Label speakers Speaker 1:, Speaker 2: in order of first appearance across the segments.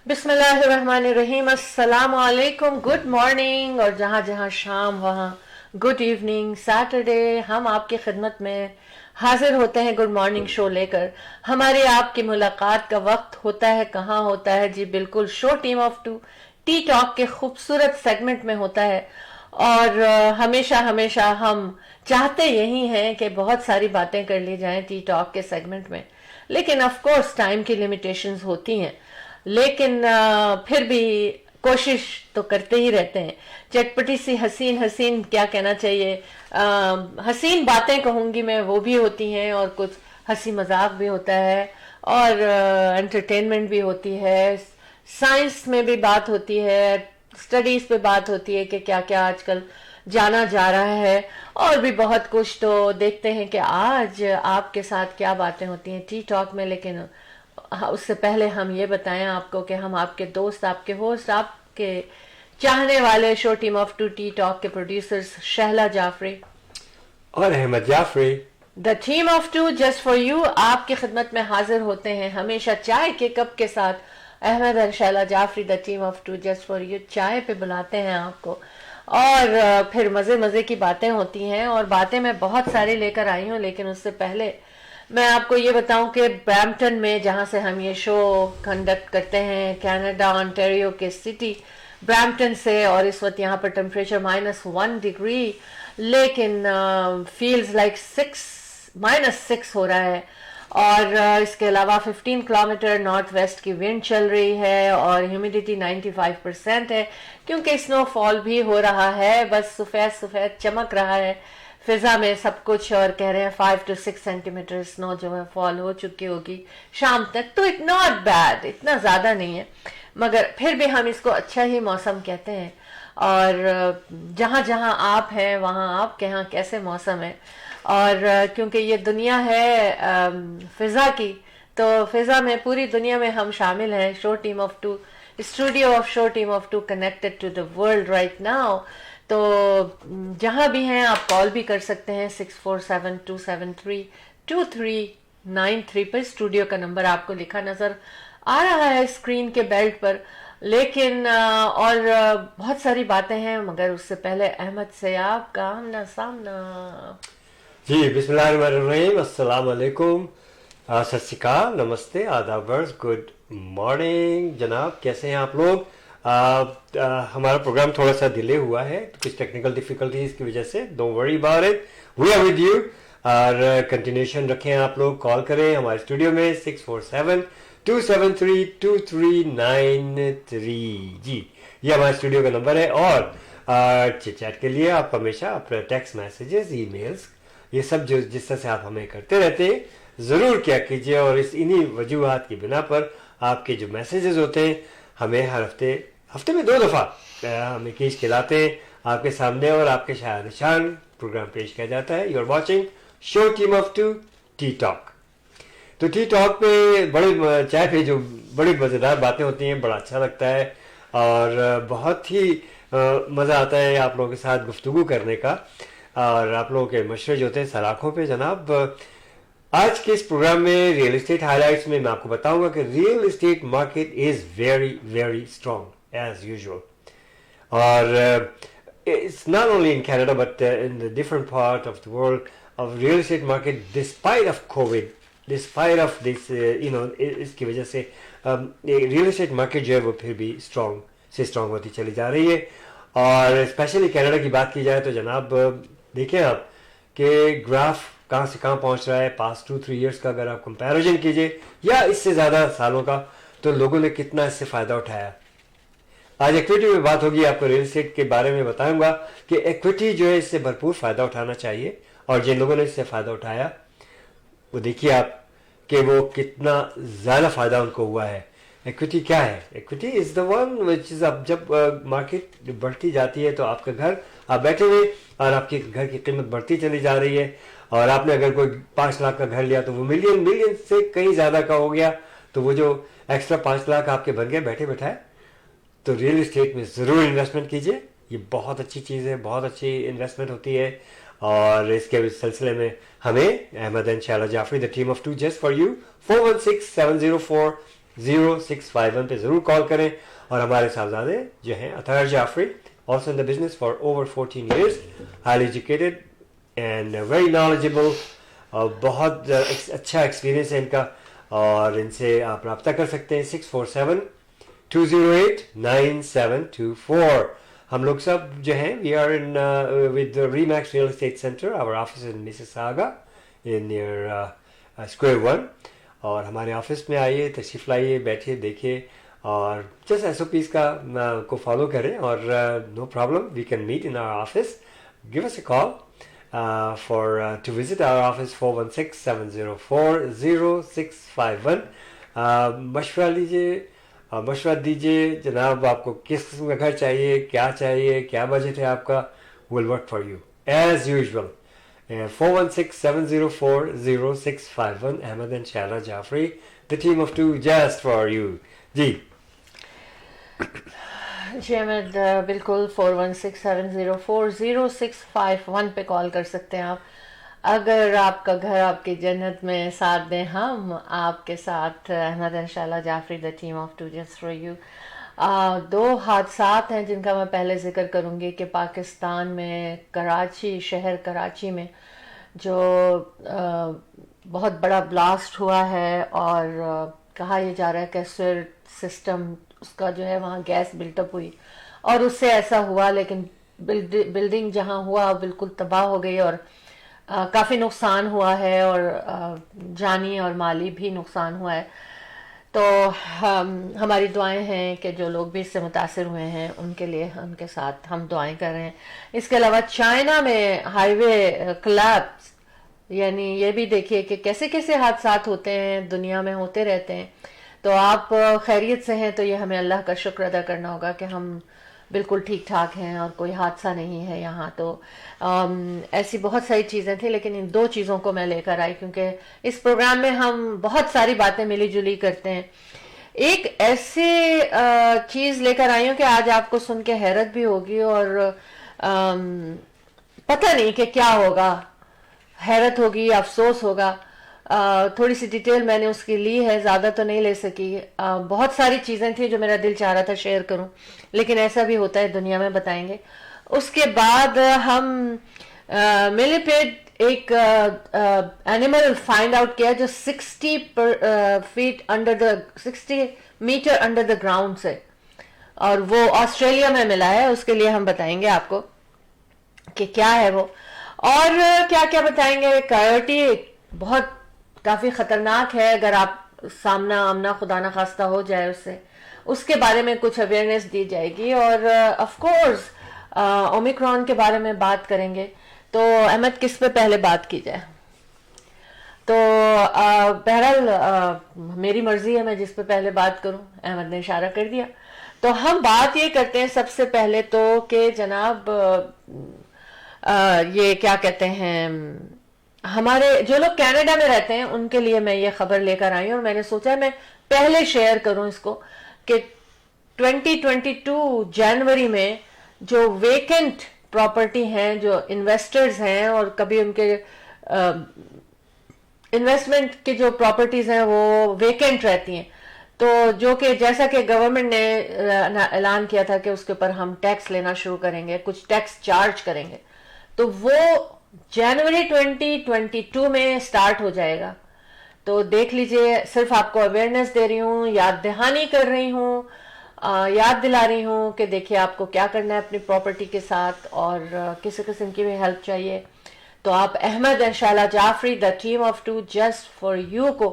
Speaker 1: बिस्मिल्लाहिर्रहमानिर्रहीम, अस्सलाम वालेकुम, गुड मॉर्निंग और जहाँ जहाँ शाम वहाँ गुड इवनिंग। सैटरडे हम आपकी खिदमत में हाजिर होते हैं गुड मॉर्निंग शो लेकर। हमारी आपकी मुलाकात का वक्त होता है, कहाँ होता है जी? बिल्कुल show team of two T talk के खूबसूरत सेगमेंट में होता है। और हमेशा हमेशा हम चाहते यही हैं कि बहुत सारी बातें कर ली जाएं टी टॉक के सेगमेंट में, लेकिन ऑफ कोर्स टाइम की लिमिटेशंस होती हैं। लेकिन फिर भी कोशिश तो करते ही रहते हैं। चटपटी सी हसीन हसीन क्या कहना चाहिए, हसीन बातें कहूंगी मैं, वो भी होती हैं और कुछ हंसी मजाक भी होता है और एंटरटेनमेंट भी होती है। साइंस में भी बात होती है, स्टडीज पे बात होती है कि क्या क्या आजकल जाना जा रहा है, और भी बहुत कुछ। तो देखते हैं कि आज आपके साथ क्या बातें होती हैं टी टॉक में। लेकिन हाँ, उससे पहले हम ये बताएं आपको कि हम आपके दोस्त, आपके होस्ट, आपके चाहने वाले show team of two T talk के प्रोड्यूसर्स शहला जाफरी
Speaker 2: और Ahmed Jafri,
Speaker 1: the team of two just for you आपकी खिदमत में हाजिर होते हैं हमेशा चाय के कप के साथ। अहमद और Shaila Jafri, the team of two just for you, चाय पे बुलाते हैं आपको और फिर मज़े मज़े की बातें होती हैं। और बातें मैं बहुत सारी लेकर आई हूँ, लेकिन उससे पहले मैं आपको ये बताऊं कि ब्रैम्पटन में, जहां से हम ये शो कंडक्ट करते हैं, कनाडा ऑन्टेरियो के सिटी ब्रैम्पटन से, और इस वक्त यहाँ पर टेम्परेचर -1 डिग्री, लेकिन फील्स लाइक -6 हो रहा है। और इसके अलावा 15 किलोमीटर नॉर्थ वेस्ट की विंड चल रही है और ह्यूमिडिटी 95% है, क्योंकि स्नोफॉल भी हो रहा है। बस सफ़ेद सफ़ेद चमक रहा है फिजा में सब कुछ, और कह रहे हैं 5 to 6 सेंटीमीटर स्नो जो है फॉल हो चुकी होगी शाम तक। तो इट नॉट बैड, इतना ज़्यादा नहीं है, मगर फिर भी हम इसको अच्छा ही मौसम कहते हैं। और जहाँ जहाँ आप हैं वहाँ आपके यहाँ कैसे मौसम है? और क्योंकि ये दुनिया है फिजा की, तो फिजा में पूरी दुनिया में हम शामिल हैं। Show team of two, studio of show team of two connected to the world right now. तो जहाँ भी हैं आप कॉल भी कर सकते हैं 647-273-2393 पर। स्टूडियो का नंबर आपको लिखा नज़र आ रहा है स्क्रीन के बेल्ट पर। लेकिन और बहुत सारी बातें हैं, मगर उससे पहले अहमद से आपका आमना सामना।
Speaker 2: जी बिस्मिल्लाहिर्रहमानिर्रहीम, अस्सलाम वालेकुम, सत श्री अकाल, नमस्ते, आदाब, गुड मॉर्निंग जनाब। कैसे हैं आप लोग? हमारा प्रोग्राम थोड़ा सा डिले हुआ है, तो कुछ टेक्निकल डिफिकल्टीज की वजह से, don't worry about it, we are with you. और कंटिन्यूशन रखें, आप लोग कॉल करें हमारे स्टूडियो में 647-273-2393 जी, ये हमारे स्टूडियो का नंबर है। और चिट-चैट के लिए आप हमेशा अपने टेक्स्ट मैसेजेस, ईमेल्स, ये सब जो जिस तरह से आप हमें करते रहते हैं, ज़रूर क्या कीजिए। और इन्हीं वजूहात की बिना पर आपके जो मैसेजेस होते हैं, हमें हर हफ्ते में 2 दफ़ा हमें खींच के लाते हैं आपके सामने, और आपके शायर निशान प्रोग्राम पेश किया जाता है। You are watching show team of two T talk. तो टी टॉक पे बड़े चाय पे जो बड़ी मज़ेदार बातें होती हैं, बड़ा अच्छा लगता है और बहुत ही मज़ा आता है आप लोगों के साथ गुफ्तगू करने का। और आप लोगों के मशवरे जो होते हैं सलाखों पे जनाब। आज के इस प्रोग्राम में रियल एस्टेट हाइलाइट्स में मैं आपको बताऊंगा कि real estate market is very very strong as usual. और it's not only in Canada but in the different part of the world of real estate market, despite of COVID, despite of this इसकी वजह से real estate market जो है वो फिर भी strong से स्ट्रॉन्ग होती चली जा रही है। और स्पेशली कनाडा की बात की जाए तो जनाब देखें आप कि ग्राफ कहाँ से कहाँ पहुँच रहा है पास्ट 2-3 ईयर्स का। अगर आप कंपैरिजन कीजिए या इससे ज़्यादा सालों का, तो लोगों ने कितना इससे फ़ायदा उठाया। आज इक्विटी में बात होगी, आपको रियल एस्टेट के बारे में बताऊंगा कि इक्विटी जो है इससे भरपूर फ़ायदा उठाना चाहिए, और जिन लोगों ने इससे फ़ायदा उठाया वो देखिए आप कि वो कितना ज़्यादा फ़ायदा उनको हुआ है। इक्विटी क्या है? Equity is the one which is, अब जब मार्केट बढ़ती जाती है तो आपका घर, आप बैठे हुए और आपके घर की कीमत बढ़ती चली जा रही है, और आपने अगर कोई 5 लाख का घर लिया तो वो मिलियन से कहीं ज़्यादा का हो गया, तो वो जो एक्स्ट्रा 5 लाख आपके बन गए बैठे बैठाए। तो रियल एस्टेट में ज़रूर इन्वेस्टमेंट कीजिए, ये बहुत अच्छी चीज़ है, बहुत अच्छी इन्वेस्टमेंट होती है। और इसके सिलसिले में हमें Ahmed and Shaila Jafri, the team of two just for you, 416-704 0651 पे ज़रूर कॉल करें। और हमारे साहबजादे जो हैं Athar Jafri, also in the business for over 14 years, highly educated and very knowledgeable, और बहुत अच्छा एक्सपीरियंस है इनका, और इनसे आप रब्ता कर सकते हैं 647-208-9724। हम लोग सब जो हैं we are in with Remax real estate centre, our office in Mississauga in near square 1। और हमारे ऑफिस में आइए, तशरीफ़ लाइए, बैठिए, देखिए, और जस्ट SOPs का को फॉलो करें, और no problem, we can meet in our office. Give us a call to visit our office 416-704-0651। मशवरा दीजिए जनाब, आपको किस किस्म का घर चाहिए, क्या चाहिए, क्या बजट है आपका, will work for you as usual. 416-704-0651। Ahmad and Shaila Jafri, the team of two just for you. जी
Speaker 1: जी अहमद, बिल्कुल 416-704-0651 पे कॉल कर सकते हैं आप। अगर आपका घर आपकी जन्नत में साथ दें, हम आपके साथ अहमद इंशाल्लाह Jafri, the team of two just for you. दो हादसात हैं जिनका मैं पहले जिक्र करूंगी कि पाकिस्तान में कराची, शहर कराची में जो बहुत बड़ा ब्लास्ट हुआ है, और कहा यह जा रहा है कि स्वर सिस्टम उसका जो है वहाँ गैस बिल्टअप हुई और उससे ऐसा हुआ, लेकिन बिल्डिंग जहाँ हुआ बिल्कुल तबाह हो गई, और काफ़ी नुकसान हुआ है, और जानी और माली भी नुकसान हुआ है। तो हमारी दुआएं हैं कि जो लोग भी इससे मुतासिर हुए हैं उनके लिए, उनके साथ हम दुआएं कर रहे हैं। इसके अलावा चाइना में हाईवे कोलैप्स, यानी ये भी देखिए कि कैसे कैसे हादसात होते हैं, दुनिया में होते रहते हैं। तो आप खैरियत से हैं तो ये हमें अल्लाह का शुक्र अदा करना होगा कि हम बिल्कुल ठीक ठाक हैं और कोई हादसा नहीं है यहाँ। तो ऐसी बहुत सारी चीज़ें थी, लेकिन इन दो चीज़ों को मैं लेकर आई क्योंकि इस प्रोग्राम में हम बहुत सारी बातें मिली जुली करते हैं। एक ऐसी चीज़ लेकर आई हूँ कि आज आपको सुन के हैरत भी होगी और पता नहीं कि क्या होगा, हैरत होगी, अफसोस होगा। थोड़ी सी डिटेल मैंने उसकी ली है, ज़्यादा तो नहीं ले सकी। बहुत सारी चीज़ें थी जो मेरा दिल चाह रहा था शेयर करूं, लेकिन ऐसा भी होता है दुनिया में, बताएंगे। उसके बाद हम मिलीपेड एक एनिमल फाइंड आउट किया जो 60 मीटर अंडर द ग्राउंड से, और वो ऑस्ट्रेलिया में मिला है। उसके लिए हम बताएंगे आपको कि क्या है वो, और क्या क्या बताएंगे। कायोटी बहुत काफ़ी ख़तरनाक है, अगर आप सामना आमना खुदा ना खास्ता हो जाए उससे, उसके बारे में कुछ अवेयरनेस दी जाएगी। और ऑफ कोर्स ओमिक्रॉन के बारे में बात करेंगे। तो अहमद, किस पे पहले बात की जाए? तो बहरहाल मेरी मर्जी है, मैं जिस पे पहले बात करूं। अहमद ने इशारा कर दिया, तो हम बात ये करते हैं सबसे पहले तो कि जनाब ये क्या कहते हैं, हमारे जो लोग कनाडा में रहते हैं उनके लिए मैं ये खबर लेकर आई हूँ, और मैंने सोचा मैं पहले शेयर करूं इसको कि 2022 जनवरी में जो वेकेंट प्रॉपर्टी हैं, जो इन्वेस्टर्स हैं और कभी उनके इन्वेस्टमेंट की जो प्रॉपर्टीज हैं वो वेकेंट रहती हैं, तो जो कि जैसा कि गवर्नमेंट ने ऐलान किया था कि उसके ऊपर हम टैक्स लेना शुरू करेंगे, कुछ टैक्स चार्ज करेंगे, तो वो जनवरी 2022 में स्टार्ट हो जाएगा। तो देख लीजिए, सिर्फ आपको अवेयरनेस दे रही हूँ, याद दहानी कर रही हूँ, याद दिला रही हूँ कि देखिए आपको क्या करना है अपनी प्रॉपर्टी के साथ, और किसी किस्म की भी हेल्प चाहिए तो आप अहमद इंशाल्लाह Jafri, the team of two just for you को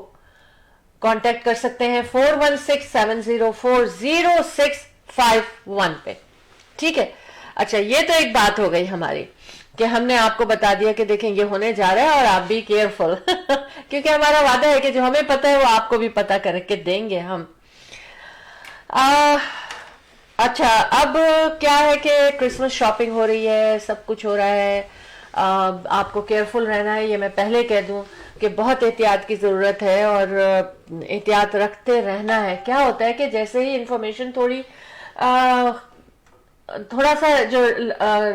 Speaker 1: कांटेक्ट कर सकते हैं 416-704-0651 पे। ठीक है, अच्छा, ये तो एक बात हो गई हमारी कि हमने आपको बता दिया कि देखें ये होने जा रहा है और आप भी केयरफुल क्योंकि हमारा वादा है कि जो हमें पता है वो आपको भी पता करके देंगे हम। अच्छा, अब क्या है कि क्रिसमस शॉपिंग हो रही है, सब कुछ हो रहा है, आपको केयरफुल रहना है, ये मैं पहले कह दूं कि बहुत एहतियात की ज़रूरत है और एहतियात रखते रहना है। क्या होता है कि जैसे ही इंफॉर्मेशन थोड़ा सा जो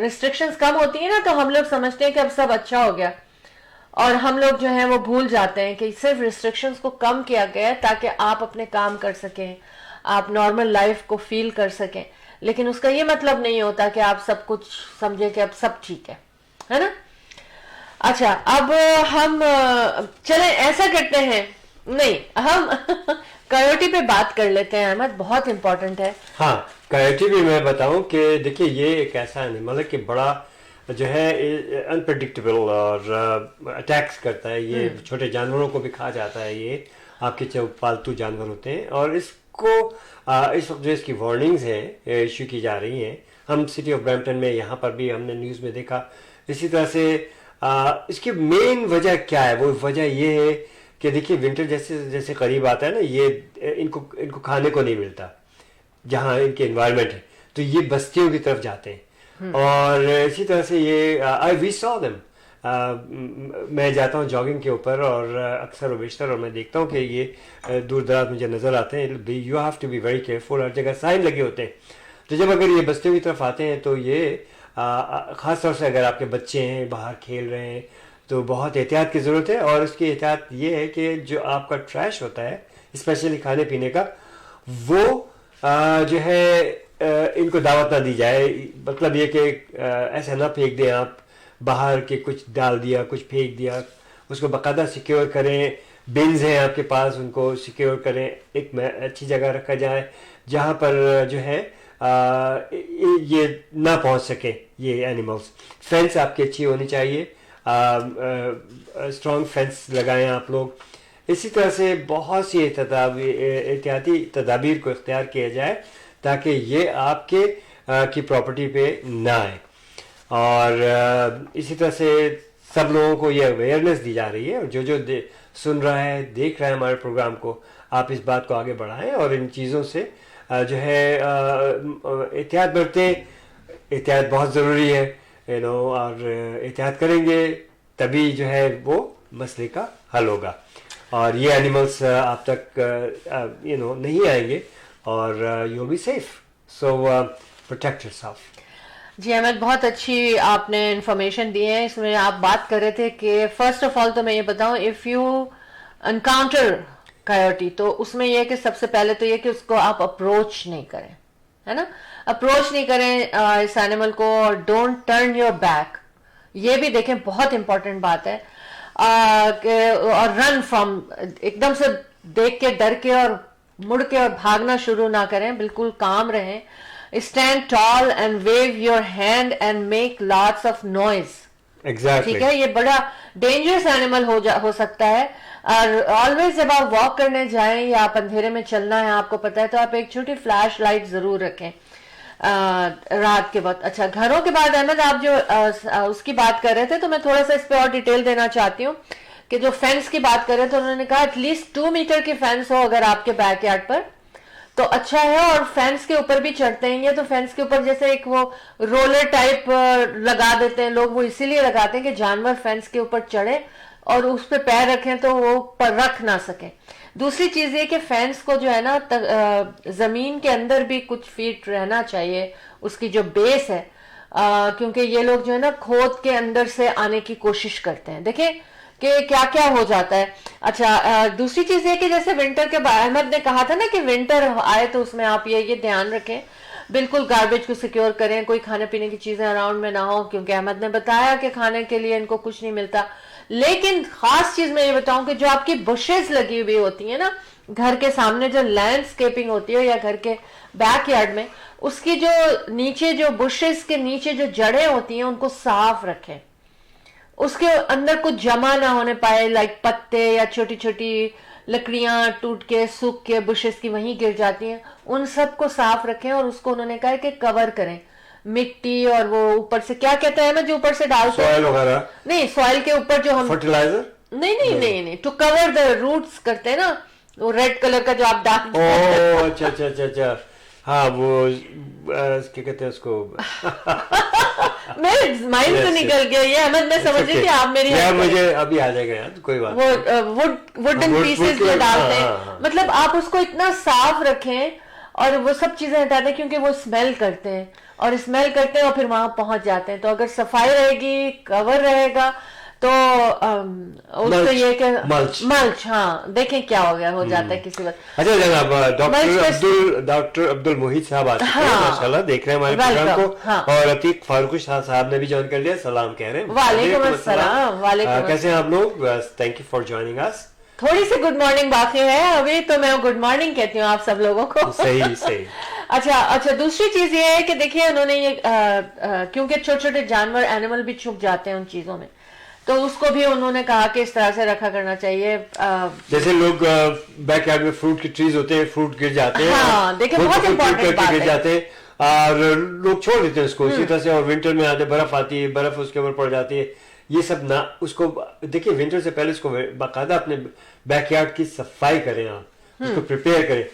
Speaker 1: रिस्ट्रिक्शंस कम होती है ना, तो हम लोग समझते हैं कि अब सब अच्छा हो गया, और हम लोग जो है वो भूल जाते हैं कि सिर्फ रिस्ट्रिक्शंस को कम किया गया है ताकि आप अपने काम कर सकें, आप नॉर्मल लाइफ को फील कर सकें, लेकिन उसका ये मतलब नहीं होता कि आप सब कुछ समझे कि अब सब ठीक है ना। अच्छा, अब हम चलें ऐसा करते हैं, नहीं हम कयोटी पे बात कर लेते हैं अहमद, बहुत इंपॉर्टेंट है।
Speaker 2: हाँ, कयोटी भी मैं बताऊं कि देखिए ये एक ऐसा एनिमल है कि बड़ा जो है अनप्रडिक्टेबल और अटैक्स करता है, ये छोटे जानवरों को भी खा जाता है, ये आपके जो पालतू जानवर होते हैं। और इसको इस वक्त जो इसकी वार्निंग्स हैं इशू की जा रही हैं, हम सिटी ऑफ ब्रैम्पटन में यहाँ पर भी हमने न्यूज़ में देखा। इसी तरह से इसकी मेन वजह क्या है, वो वजह ये है कि देखिए विंटर जैसे जैसे करीब आता है ना, ये इनको खाने को नहीं मिलता जहाँ इनके एनवायरनमेंट है, तो ये बस्तियों की तरफ जाते हैं। और इसी तरह से ये वी सॉ देम, मैं जाता हूँ जॉगिंग के ऊपर और अक्सर और बेशतर, और मैं देखता हूँ कि ये दूर दराज मुझे नज़र आते हैं। You have to be very careful, हर जगह साइन लगे होते हैं। तो जब अगर ये बस्तियों की तरफ आते हैं तो ये ख़ास तौर से अगर आपके बच्चे हैं बाहर खेल रहे हैं तो बहुत एहतियात की ज़रूरत है। और उसकी एहतियात ये है कि जो आपका ट्रैश होता है स्पेशली खाने पीने का, वो जो है इनको दावत ना दी जाए। मतलब ये कि ऐसा ना फेंक दें आप बाहर के, कुछ डाल दिया कुछ फेंक दिया, उसको बाकायदा सिक्योर करें। बिन्स हैं आपके पास, उनको सिक्योर करें, एक अच्छी जगह रखा जाए जहाँ पर जो है ये ना पहुँच सके ये एनिमल्स। फेंस आपकी अच्छी होनी चाहिए, स्ट्रॉन्ग फेंस लगाएं आप लोग। इसी तरह से बहुत सी एहतियाती तदाबीर को इख्तियार किया जाए ताकि ये आपके की प्रॉपर्टी पे ना आए। और इसी तरह से सब लोगों को ये अवेयरनेस दी जा रही है, और जो सुन रहा है देख रहा है हमारे प्रोग्राम को, आप इस बात को आगे बढ़ाएं और इन चीज़ों से जो है एहतियात बरतें। एहतियात बहुत ज़रूरी है, और एहतियात करेंगे तभी जो है वो मसले का हल होगा और ये एनिमल्स आप तक नहीं आएंगे और you will be safe. So protect yourself.
Speaker 1: जी अहमद, बहुत अच्छी आपने इंफॉर्मेशन दी है। इसमें आप बात कर रहे थे कि फर्स्ट ऑफ ऑल तो मैं ये बताऊं, इफ़ यू एनकाउंटर कायोटी तो उसमें यह है कि सबसे पहले तो ये कि उसको आप अप्रोच नहीं करें, है ना, अप्रोच नहीं करें इस एनिमल को, और डोंट टर्न योर बैक। ये भी देखें, बहुत इंपॉर्टेंट बात है। और रन फ्रॉम, एकदम से देख के डर के और मुड़ के और भागना शुरू ना करें, बिल्कुल काम रहें। Stand tall and wave your hand and make lots of noise.
Speaker 2: Exactly,
Speaker 1: ठीक है, ये बड़ा डेंजरस एनिमल हो सकता है। और ऑलवेज जब आप वॉक करने जाएं या आप अंधेरे में चलना है, आपको पता है, तो आप एक छोटी फ्लैश लाइट जरूर रखें रात के वक्त। अच्छा, घरों के बाद अहमद आप जो उसकी बात कर रहे थे, तो मैं थोड़ा सा इस पे और डिटेल देना चाहती हूँ कि जो फेंस की बात कर रहे थे, उन्होंने कहा एटलीस्ट 2 मीटर की फेंस हो अगर आपके बैकयार्ड पर तो अच्छा है। और फेंस के ऊपर भी चढ़ते हैं ये, तो फेंस के ऊपर जैसे एक वो रोलर टाइप लगा देते हैं लोग, वो इसीलिए लगाते हैं कि जानवर फेंस के ऊपर चढ़े और उस पर पैर रखें तो वो पर रख ना सके। दूसरी चीज ये कि फेंस को जो है ना जमीन के अंदर भी कुछ फीट रहना चाहिए, उसकी जो बेस है, क्योंकि ये लोग जो है ना खोद के अंदर से आने की कोशिश करते हैं। देखिए कि क्या क्या हो जाता है। अच्छा, दूसरी चीज ये कि जैसे विंटर के अहमद ने कहा था ना कि विंटर आए तो उसमें आप ये ध्यान रखें, बिल्कुल गार्बेज को सिक्योर करें, कोई खाने पीने की चीजें अराउंड में ना हो, क्योंकि अहमद ने बताया कि खाने के लिए इनको कुछ नहीं मिलता। लेकिन खास चीज मैं ये बताऊं कि जो आपकी बुशेस लगी हुई होती है ना घर के सामने, जो लैंडस्केपिंग होती है या घर के बैकयार्ड में, उसकी जो नीचे जो बुशेस के नीचे जो जड़ें होती हैं उनको साफ रखें, उसके अंदर कुछ जमा ना होने पाए, लाइक पत्ते या छोटी छोटी लकड़ियां टूट के सूख के बुशेस की वहीं गिर जाती हैं, उन सबको साफ रखें। और उसको उन्होंने कहा कि कवर करें मिट्टी, और वो ऊपर से क्या कहते हैं जो ऊपर से डालते हैं,
Speaker 2: सॉइल वगैरह
Speaker 1: नहीं, सॉइल के ऊपर जो हम
Speaker 2: फर्टिलाइजर,
Speaker 1: नहीं, टू कवर द रूट्स करते हैं ना, वो रेड कलर का जो आप डालते
Speaker 2: हैं। ओह अच्छा, हाँ वो क्या कहते हैं उसको
Speaker 1: मेरे माइंड से निकल गया ये अहमद, मैं समझ रही थी आप मेरी
Speaker 2: यार, मुझे अभी आ जाएगा यार, कोई बात
Speaker 1: वो वुडन पीसेस जो डालते हैं, मतलब आप उसको इतना साफ रखें और वो सब चीजें हटा दें, क्योंकि वो स्मेल करते हैं और फिर वहां पहुंच जाते हैं। तो अगर सफाई रहेगी, कवर रहेगा, तो उससे ये कि
Speaker 2: मल्च
Speaker 1: मल्च, हाँ देखें क्या हो गया, हो जाता है किसी वक्त।
Speaker 2: अच्छा जनाब, डॉक्टर अब्दुल मोहित साहब आ चुके हैं,
Speaker 1: हाँ,
Speaker 2: माशाल्लाह देख रहे हैं हमारे प्रोग्राम को।
Speaker 1: हाँ,
Speaker 2: और अतीक फारूक शाह साहब ने भी ज्वाइन कर लिया, सलाम कह रहे हैं।
Speaker 1: वालेकुम अस्सलाम। वालेकुम,
Speaker 2: कैसे हैं आप लोग? Thank you for joining us.
Speaker 1: थोड़ी सी गुड मॉर्निंग बाकी है अभी, तो मैं गुड मॉर्निंग कहती हूँ आप सब लोगों को।
Speaker 2: सही सही।
Speaker 1: अच्छा, दूसरी चीज ये है कि देखिए उन्होंने ये क्योंकि छोटे छोटे जानवर एनिमल भी छुप जाते हैं उन चीजों में, तो उसको भी उन्होंने कहा कि इस तरह से रखा करना चाहिए।
Speaker 2: जैसे लोग बैकयार्ड में फ्रूट की ट्रीज होते हैं, फ्रूट गिर जाते हैं,
Speaker 1: हाँ देखिए बहुत इंपॉर्टेंट बात
Speaker 2: गिर
Speaker 1: है।
Speaker 2: जाते हैं और लोग छोड़ देते हैं उसको इसी तरह से। और विंटर में आते बर्फ आती है, बर्फ उसके ऊपर पड़ जाती है, ये सब ना। उसको देखिए विंटर से पहले उसको बाकायदा अपने बैकयार्ड की सफाई करें, आप उसको प्रिपेयर करें।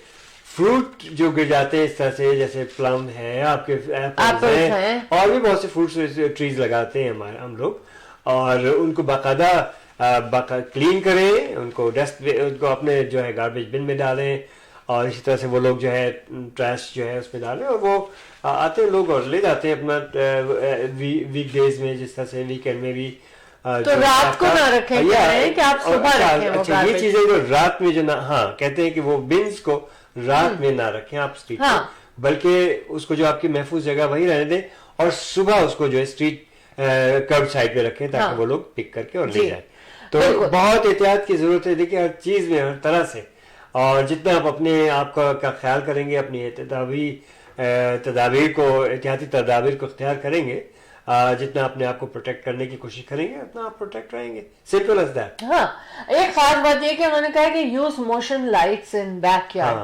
Speaker 2: फ्रूट जो गिर जाते हैं इस तरह से, जैसे प्लम है, आपके एप्पल्स हैं, और भी बहुत से फ्रूट्स ट्रीज लगाते हैं हम लोग, और उनको बाकायदा क्लीन करें, उनको उनको अपने जो है गार्बेज बिन में डालें, और इसी तरह से वो लोग जो है ट्रैश जो है उसमें डालें, और वो आते हैं लोग और ले जाते हैं अपना वीक डेज में, जिस तरह से वीकेंड में भी।
Speaker 1: तो रात को ना रखें, कह रहे हैं कि आप सुबह रखें वो
Speaker 2: अच्छा, ये चीजें जो रात में जो ना, हाँ कहते हैं कि वो बिन्स को रात में ना रखें आप स्ट्रीट
Speaker 1: हाँ।
Speaker 2: पे, बल्कि उसको जो आपकी महफूज जगह वही रहने दें, और सुबह उसको जो है स्ट्रीट कर्ब साइड पे रखें, ताकि वो लोग पिक करके और ले जाए। तो बहुत एहतियात की जरूरत है, देखिए हर चीज में, हर तरह से। और जितना आप अपने आप का ख्याल करेंगे, अपनी तदाबीर को, एहतियाती तदाबीर को इख्तियार करेंगे, जितना अपने आप को प्रोटेक्ट करने की कोशिश करेंगे, उतना आप प्रोटेक्ट रहेंगे। Simple as that.
Speaker 1: हाँ, एक खास बात ये कि उन्होंने कहा कि use motion lights in backyard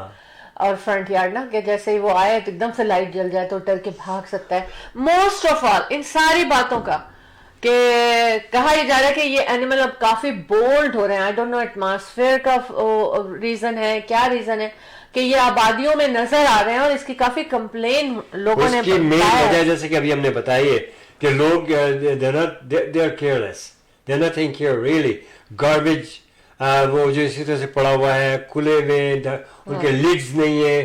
Speaker 1: और फ्रंट यार्ड ना, कि जैसे ही वो आए तो एकदम से लाइट जल जाए तो डर के भाग सकता है। मोस्ट ऑफ ऑल इन सारी बातों का कि कहा यह जा रहा है कि ये एनिमल अब काफी बोल्ड हो रहे हैं। आई डोंट नो एटमॉस्फेयर का रीजन है, क्या रीजन है कि ये आबादियों में नजर आ रहे हैं, और इसकी काफी कंप्लेन लोगों ने
Speaker 2: मेन वजह जैसे कि अभी हमने बताई है कि लोग they are careless, they are not care really. Garbage वो जो इसी तरह से पड़ा हुआ है, खुले हुए, उनके लिड्स नहीं है,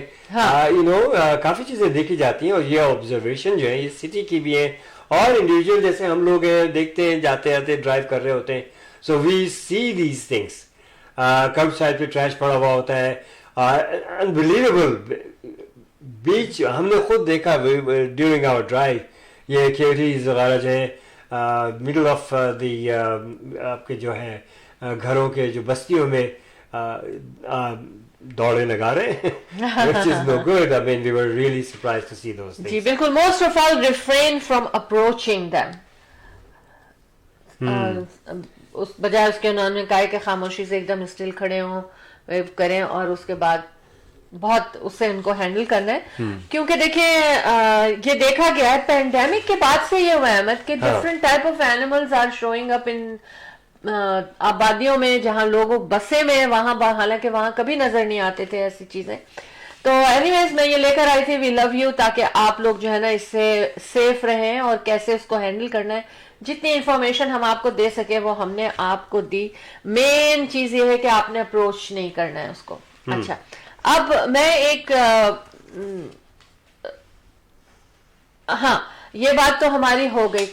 Speaker 2: यू नो काफी चीजें देखी जाती हैं। और ये ऑब्जर्वेशन जो है ये सिटी की भी है, और इंडिविजुअल जैसे हम लोग हैं, देखते हैं, जाते आते ड्राइव कर रहे होते हैं, so we see these things. Curb side पे ट्रैश पड़ा हुआ होता है, अनबिलीवेबल। बीच हमने खुद देखा ड्यूरिंग आवर ड्राइव, ये एक्टिविटीज वगैरह जो है मिडल ऑफ द आपके जो है घरों के जो बस्तियों में दौड़े लगा रहे हैं, which is no good. I mean, we were really surprised to see those things.
Speaker 1: जी बिल्कुल। Most of all, refrain from approaching them. उस बजाय उसके उन्होंने कहा कि खामोशी से एकदम स्टिल खड़े हों, वेव करें, और उसके बाद बहुत उससे इनको हैंडल करना है। क्योंकि देखिए ये देखा गया है पैंडेमिक के बाद से ये हुआ है अहमद कि different type of animals are showing up in आबादियों में, जहां लोग बसे में, वहां हालांकि वहां कभी नजर नहीं आते थे ऐसी चीजें। तो एनीवेज मैं ये लेकर आई थी वी लव यू, ताकि आप लोग जो है ना इससे सेफ रहें, और कैसे उसको हैंडल करना है, जितनी इंफॉर्मेशन हम आपको दे सके वो हमने आपको दी। मेन चीज ये है कि आपने अप्रोच नहीं करना है उसको। अच्छा, अब मैं एक हाँ, ये बात तो हमारी हो गई।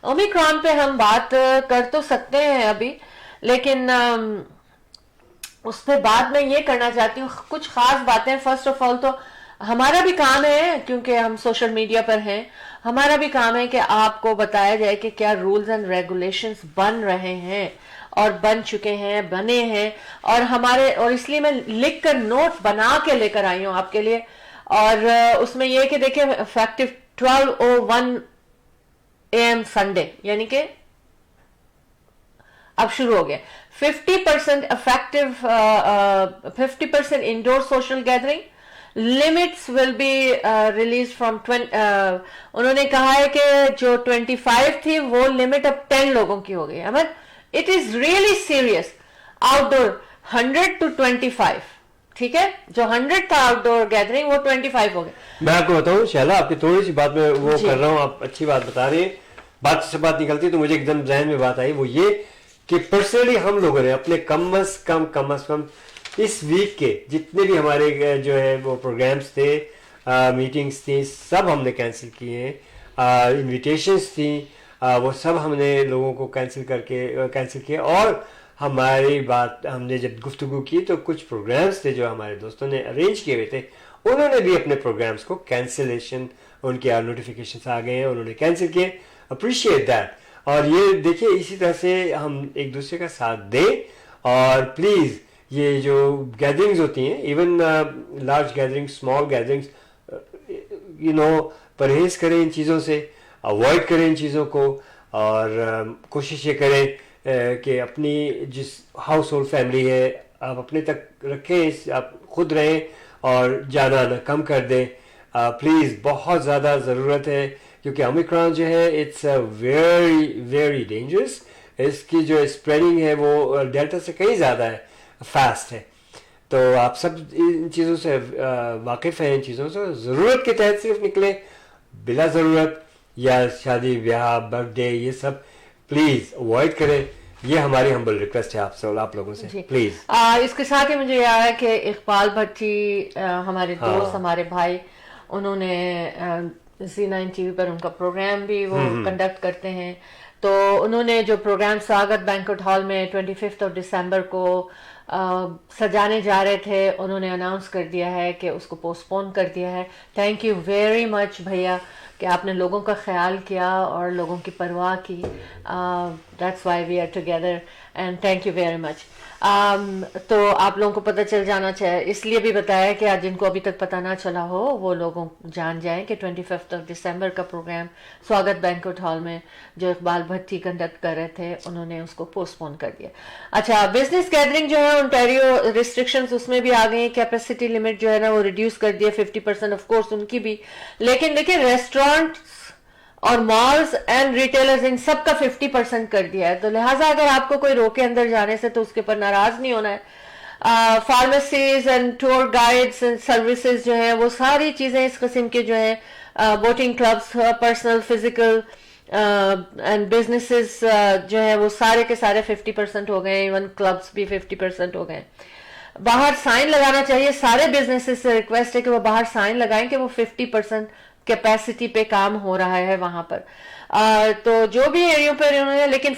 Speaker 1: ओमिक्रॉन पे हम बात कर तो सकते हैं अभी, लेकिन उस पर बाद में ये करना चाहती हूँ कुछ खास बातें। फर्स्ट ऑफ ऑल तो हमारा भी काम है, क्योंकि हम सोशल मीडिया पर हैं, हमारा भी काम है कि आपको बताया जाए कि क्या रूल्स एंड रेगुलेशंस बन रहे हैं, और बन चुके हैं, बने हैं, और इसलिए मैं लिख कर नोट बना के लेकर आई हूँ आपके लिए। और उसमें यह कि देखिए इफेक्टिव 12:01 AM संडे, यानी कि अब शुरू हो गया 50% effective, 50% indoor social gathering, limits will be release from उन्होंने कहा है कि जो 25 थी वो लिमिट अब 10 लोगों की हो गई है। It is really serious. Outdoor 100 to 25, ठीक है, जो 100 था आउटडोर गैदरिंग वो 25 हो गए।
Speaker 2: मैं आपको बताऊं शैला, आपकी थोड़ी सी बात में वो कर रहा हूं, आप अच्छी बात बता रहे हैं, बात से बात निकलती तो मुझे एकदम जहन में बात आई, वो ये कि पर्सनली हम लोगों ने अपने कम अज कम इस वीक के जितने भी हमारे जो है वो प्रोग्राम्स थे, मीटिंग्स थी, सब हमने कैंसिल किए हैं। इन्विटेशंस थी, वो सब हमने लोगों को कैंसिल किया। और हमारी बात हमने जब गुफ्तगू की तो कुछ प्रोग्राम्स थे जो हमारे दोस्तों ने अरेंज किए हुए थे, उन्होंने भी अपने प्रोग्राम्स को कैंसिलेशन, उनके नोटिफिकेशन आ गए हैं, उन्होंने कैंसिल किए। Appreciate that. और ये देखिए इसी तरह से हम एक दूसरे का साथ दें, और प्लीज़ ये जो गैदरिंग्स होती हैं, even large gatherings, small gatherings, परहेज करें इन चीज़ों से, अवॉइड करें इन चीज़ों को, और कोशिश ये करें कि अपनी जिस हाउस होल्ड फैमिली है आप अपने तक रखें, आप खुद रहें और जाना आना कम कर दें प्लीज़। बहुत ज़्यादा ज़रूरत है, क्योंकि ओमिक्रॉन जो है इट्स वेरी वेरी डेंजरस। इसकी जो स्प्रेडिंग है वो डेल्टा से कहीं ज़्यादा है, फास्ट है। तो आप सब इन चीज़ों से वाकिफ़ हैं, इन चीज़ों से ज़रूरत के तहत सिर्फ निकलें, बिला ज़रूरत या शादी ब्याह बर्थडे ये सब प्लीज़ अवॉइड करें। ये हमारी हम्बल रिक्वेस्ट है आपसे और आप लोगों से, प्लीज़।
Speaker 1: इसके साथ ही मुझे याद है कि इकबाल भट्टी हमारे दोस्त, हमारे भाई, उन्होंने Z9 TV पर उनका प्रोग्राम भी वो कंडक्ट करते हैं। तो उन्होंने जो प्रोग्राम स्वागत बैंक्वेट हॉल में 25 दिसंबर को सजाने जा रहे थे, उन्होंने अनाउंस कर दिया है कि उसको पोस्टपोन कर दिया है। थैंक यू वेरी मच भैया कि आपने लोगों का ख्याल किया और लोगों की परवाह की। That's why we are together and thank you very much. तो आप लोगों को पता चल जाना चाहिए, इसलिए भी बताया कि आज जिनको अभी तक पता ना चला हो वो लोगों जान जाएं कि 25 दिसंबर का प्रोग्राम स्वागत बैंक्वेट हॉल में जो इकबाल भट्टी कंडक्ट कर रहे थे, उन्होंने उसको पोस्टपोन कर दिया। अच्छा, बिजनेस गैदरिंग जो है ओंटारियो रिस्ट्रिक्शंस उसमें भी आ गई, कैपेसिटी लिमिट जो है ना वो रिड्यूस कर दिया 50%, ऑफ कोर्स उनकी भी। लेकिन देखिए रेस्टोरेंट्स और मॉल्स एंड रिटेलर्स इन सब का 50% कर दिया है। तो लिहाजा अगर आपको कोई रोके अंदर जाने से तो उसके ऊपर नाराज नहीं होना है। Pharmacies and tour guides and services जो है वो सारी चीजें इस किस्म के जो है, boating clubs, personal physical and businesses जो है वो सारे के सारे 50% हो गए। इवन क्लब्स भी 50% हो गए। बाहर साइन लगाना चाहिए, सारे बिजनेसेस से रिक्वेस्ट है कि वो बाहर साइन लगाएं कि वो 50% कैपेसिटी पे काम हो रहा है वहां पर। तो जो भी एरियो पर उन्होंने, लेकिन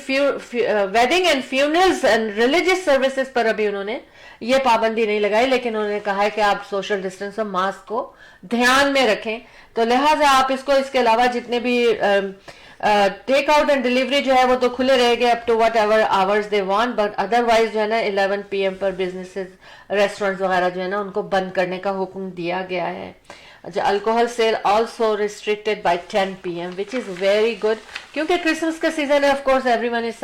Speaker 1: wedding and funerals and religious services पर अभी उन्होंने ये पाबंदी नहीं लगाई, लेकिन उन्होंने कहा है कि आप सोशल डिस्टेंस और मास्क को ध्यान में रखें। तो लिहाजा आप इसको, इसके अलावा जितने भी टेक आउट एंड डिलीवरी जो है वो तो खुले रहेंगे up to whatever hours they want, but otherwise जो है ना 11 PM पर बिजनेसेस, रेस्टोरेंट्स वगैरह जो है ना उनको बंद करने का हुक्म दिया गया है। अच्छा, alcohol sale also restricted by 10 PM, which is very good, क्योंकि क्रिसमस का सीजन है, of course everyone is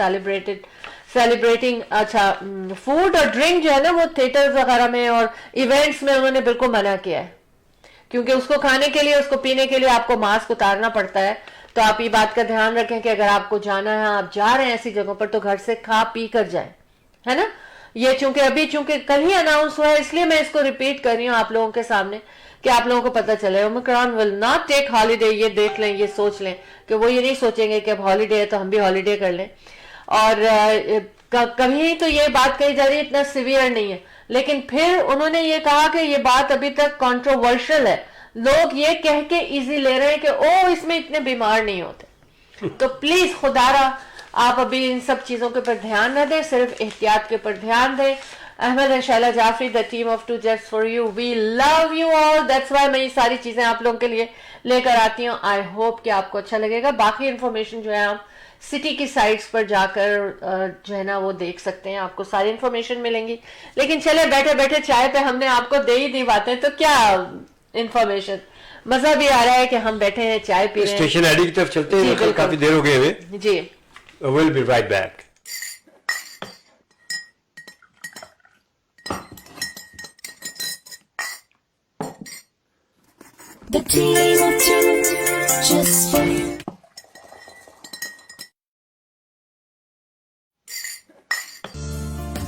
Speaker 1: celebrating. अच्छा, फूड और ड्रिंक जो है ना वो थिएटर्स वगैरह में और इवेंट्स में उन्होंने बिल्कुल मना किया है, क्योंकि उसको खाने के लिए, उसको पीने के लिए आपको मास्क उतारना पड़ता है। तो आप ये बात का ध्यान रखें कि अगर आपको जाना है, आप जा रहे हैं ऐसी जगहों पर, तो घर से खा पी कर जाए, है ना। ये चूंकि कल ही अनाउंस हुआ है, इसलिए मैं इसको रिपीट कर रही हूँ आप लोगों के सामने कि आप लोगों को पता चले। Omicron will not take holiday, ये देख लें, ये सोच लें कि वो ये नहीं सोचेंगे कि अब हॉलीडे है तो हम भी हॉलीडे कर लें। और कभी तो ये बात कही जा रही है इतना सिवियर नहीं है, लेकिन फिर उन्होंने ये कहा कि ये बात अभी तक कंट्रोवर्शियल है, लोग ये कह के इजी ले रहे हैं कि ओ इसमें इतने बीमार नहीं होते। तो प्लीज खुदारा आप अभी इन सब चीजों के ऊपर ध्यान न दें, सिर्फ एहतियात के ऊपर ध्यान दें। Ahmed and Shaila Jafri, the team of 2 just for you, we love you all, that's why मैं ये सारी चीजें आप लोगों के लिए लेकर आती हूँ। आई होप कि आपको अच्छा लगेगा। बाकी इंफॉर्मेशन जो है आप सिटी की साइट्स पर जाकर जो है ना वो देख सकते हैं, आपको सारी इंफॉर्मेशन मिलेंगी। लेकिन चले बैठे बैठे चाय पे हमने आपको दे ही दी बातें, तो क्या इंफॉर्मेशन, मजा भी आ रहा है कि हम बैठे हैं चाय पी रहे हैं।
Speaker 2: स्टेशन आईडी की तरफ चलते हैं, काफी देर हो गई हमें
Speaker 1: जी।
Speaker 2: Will be right back.
Speaker 3: The team of 2 just for you.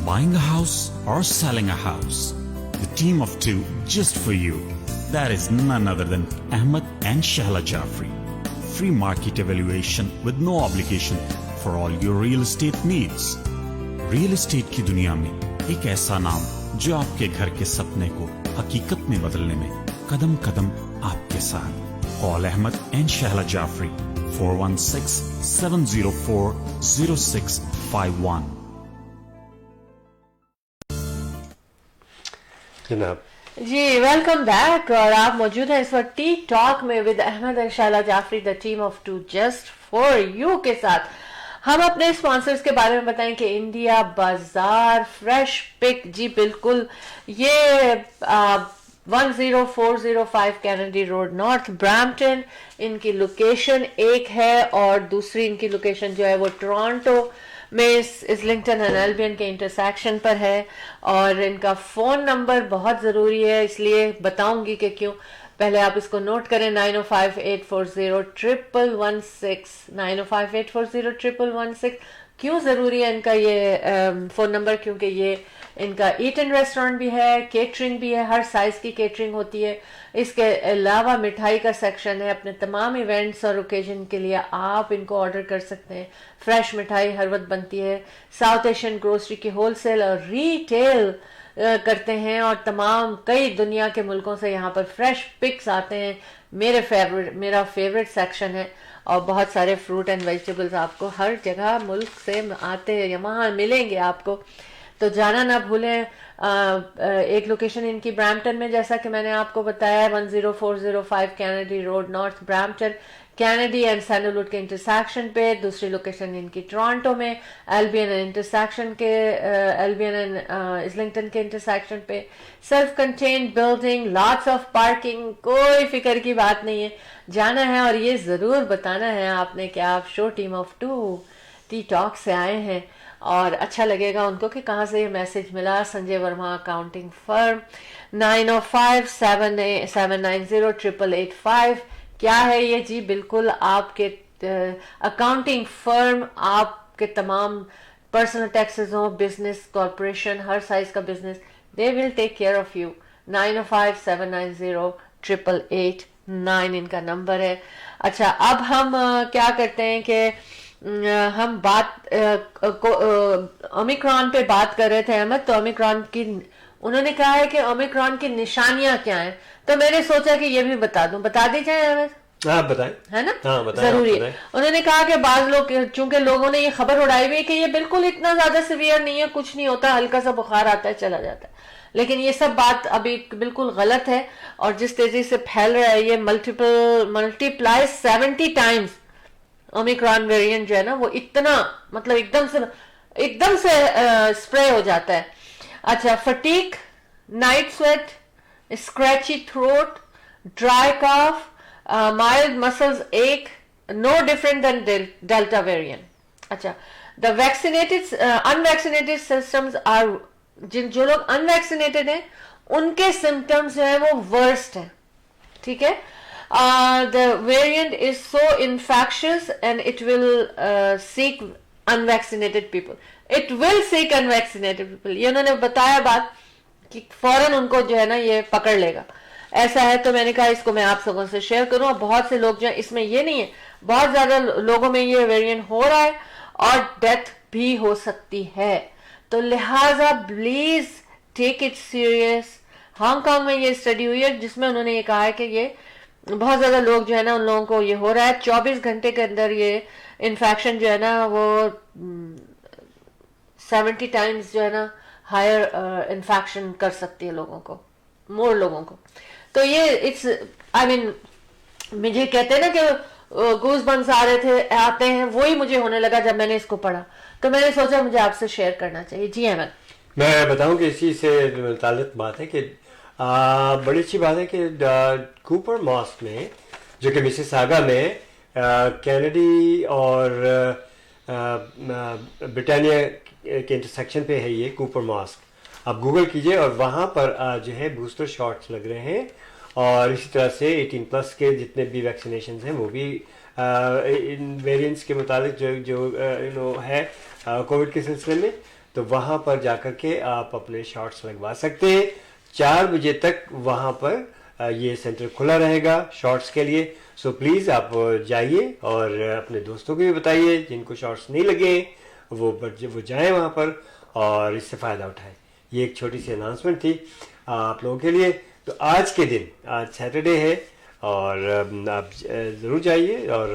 Speaker 4: Buying a house or selling a house, the team of 2 just for you. That is none other than Ahmed and Shahla Jafri. Free market evaluation with no obligation for all your real estate needs. Real estate की दुनिया में एक ऐसा नाम जो आपके घर के सपने को हकीकत में बदलने में कदम कदम आपके साथ। Call Ahmed and Shahla Jafri 416-704-0651.
Speaker 2: जनाब
Speaker 1: जी वेलकम बैक। और आप मौजूद हैं इस वक्त टी टॉक में with Ahmed and Shaila Jafri, the team of two just for you के साथ। हम अपने स्पॉन्सर्स के बारे में बताएं कि इंडिया बाजार फ्रेश पिक, जी बिल्कुल, ये 10405 कैनेडी रोड नॉर्थ ब्रैम्पटन इनकी लोकेशन एक है, और दूसरी इनकी लोकेशन जो है वो टोरंटो में इस्लिंगटन एंड एल्बियन के इंटरसेक्शन पर है। और इनका फ़ोन नंबर बहुत ज़रूरी है, इसलिए बताऊंगी कि क्यों। पहले आप इसको नोट करें, 9058401116, 9058401116। क्यों ज़रूरी है इनका ये फ़ोन नंबर? क्योंकि ये इनका ईट एंड रेस्टोरेंट भी है, केटरिंग भी है, हर साइज़ की केटरिंग होती है। इसके अलावा मिठाई का सेक्शन है। अपने तमाम इवेंट्स और ओकेजन के लिए आप इनको ऑर्डर कर सकते हैं। फ्रेश मिठाई हर वक्त बनती है। साउथ एशियन ग्रोसरी की होलसेल और रिटेल करते हैं, और तमाम कई दुनिया के मुल्कों से यहाँ पर फ्रेश पिक्स आते हैं। मेरा फेवरेट सेक्शन है, और बहुत सारे फ्रूट एंड वेजिटेबल्स आपको हर जगह मुल्क से आते हैं, वहाँ मिलेंगे आपको, तो जाना ना भूलें। एक लोकेशन इनकी ब्रैम्पटन में, जैसा कि मैंने आपको बताया, 10405 Kennedy road north Brampton, Kennedy and sandalwood के इंटरसेक्शन पे। दूसरी लोकेशन इनकी टोरंटो में, एल्बियन एंड इंटरसेक्शन के एल्बियन एंड इस्लिंगटन के इंटरसेक्शन पे। Self contained building, lots of parking, कोई फिक्र की बात नहीं है। जाना है और ये ज़रूर बताना है आपने कि आप show team of two T talk से आए हैं, और अच्छा लगेगा उनको कि कहाँ से ये मैसेज मिला। Sanjay Verma accounting firm, 9057908885। क्या है ये? जी बिल्कुल आपके अकाउंटिंग फर्म, आपके तमाम पर्सनल टैक्सेस हो, बिजनेस, कॉर्पोरेशन, हर साइज का business, they will take care of you. 9057908889 इनका नंबर है। अच्छा, अब हम क्या करते हैं कि हम बात ओमिक्रॉन पे बात कर रहे थे अहमद। तो ओमिक्रॉन की उन्होंने कहा है कि ओमिक्रॉन की निशानियां क्या हैं, तो मैंने सोचा कि ये भी बता दूं। बता दीजिए अहमद।
Speaker 2: हाँ बताएं।
Speaker 1: है ना?
Speaker 2: हाँ बताएं,
Speaker 1: जरूरी है। उन्होंने कहा कि बाज लोग, चूंकि लोगों ने ये खबर उड़ाई हुई है कि ये बिल्कुल इतना ज्यादा सीवियर नहीं है, कुछ नहीं होता, हल्का सा बुखार आता है चला जाता है, लेकिन ये सब बात अभी बिल्कुल गलत है। और जिस तेजी से फैल रहा है ये मल्टीप्लाई 70 टाइम्स ओमिक्रॉन वेरिएंट जो है ना, वो इतना मतलब एकदम से स्प्रे हो जाता है। अच्छा, fatigue, night sweat, scratchy throat, dry cough, mild muscles ache, no different than delta variant. अच्छा, the vaccinated unvaccinated systems are, जो लोग अनवैक्सीनेटेड हैं उनके सिम्टम्स जो है वो वर्स्ट है। ठीक है, the variant is so infectious and it will seek unvaccinated people. It will seek unvaccinated people. ये उन्होंने बताया बात कि फौरन उनको जो है ना ये पकड़ लेगा। ऐसा है, तो मैंने कहा इसको मैं आप सबों से शेयर करूं। बहुत से लोग जो है, इसमें ये नहीं है, बहुत ज्यादा लोगों में ये वेरिएंट हो रहा है और डेथ भी हो सकती है, तो लिहाजा please take it serious. Hong Kong में ये स्टडी हुई है जिसमें उन्होंने ये कहा है कि ये बहुत ज्यादा लोग जो है ना, उन लोगों को ये हो रहा है। 24 घंटे के अंदर ये इन्फेक्शन जो है ना वो 70 टाइम्स जो है ना हायर इन्फेक्शन कर सकती है लोगों को, मोर लोगों को। तो ये इट्स आई मीन, मुझे कहते हैं ना कि गूज बम्स आते हैं, वही मुझे होने लगा जब मैंने इसको पढ़ा, तो मैंने सोचा मुझे आपसे शेयर करना चाहिए। जी अहमद।
Speaker 2: मैं बताऊं कि इसी से मुताल्लिक बात है कि बड़ी अच्छी बात है कि कूपर मॉस्क में, जो कि मिसिसागा में कैनेडी और ब्रिटानिया के इंटरसेक्शन पे है ये कूपर मॉस्क। आप गूगल कीजिए और वहाँ पर जो है बूस्टर शॉट्स लग रहे हैं, और इसी तरह से 18+ के जितने भी वैक्सीनेशन हैं वो भी इन वेरिएंट्स के मुताबिक जो है कोविड के सिलसिले में, तो वहाँ पर जाकर के आप अपने शॉट्स लगवा सकते हैं। 4 बजे तक वहाँ पर ये सेंटर खुला रहेगा शॉट्स के लिए। सो प्लीज़ आप जाइए और अपने दोस्तों को भी बताइए जिनको शॉट्स नहीं लगे वो जाएं वहाँ पर और इससे फ़ायदा उठाएं। ये एक छोटी सी अनाउंसमेंट थी आप लोगों के लिए। तो आज के दिन, आज सैटरडे है, और आप ज़रूर जाइए और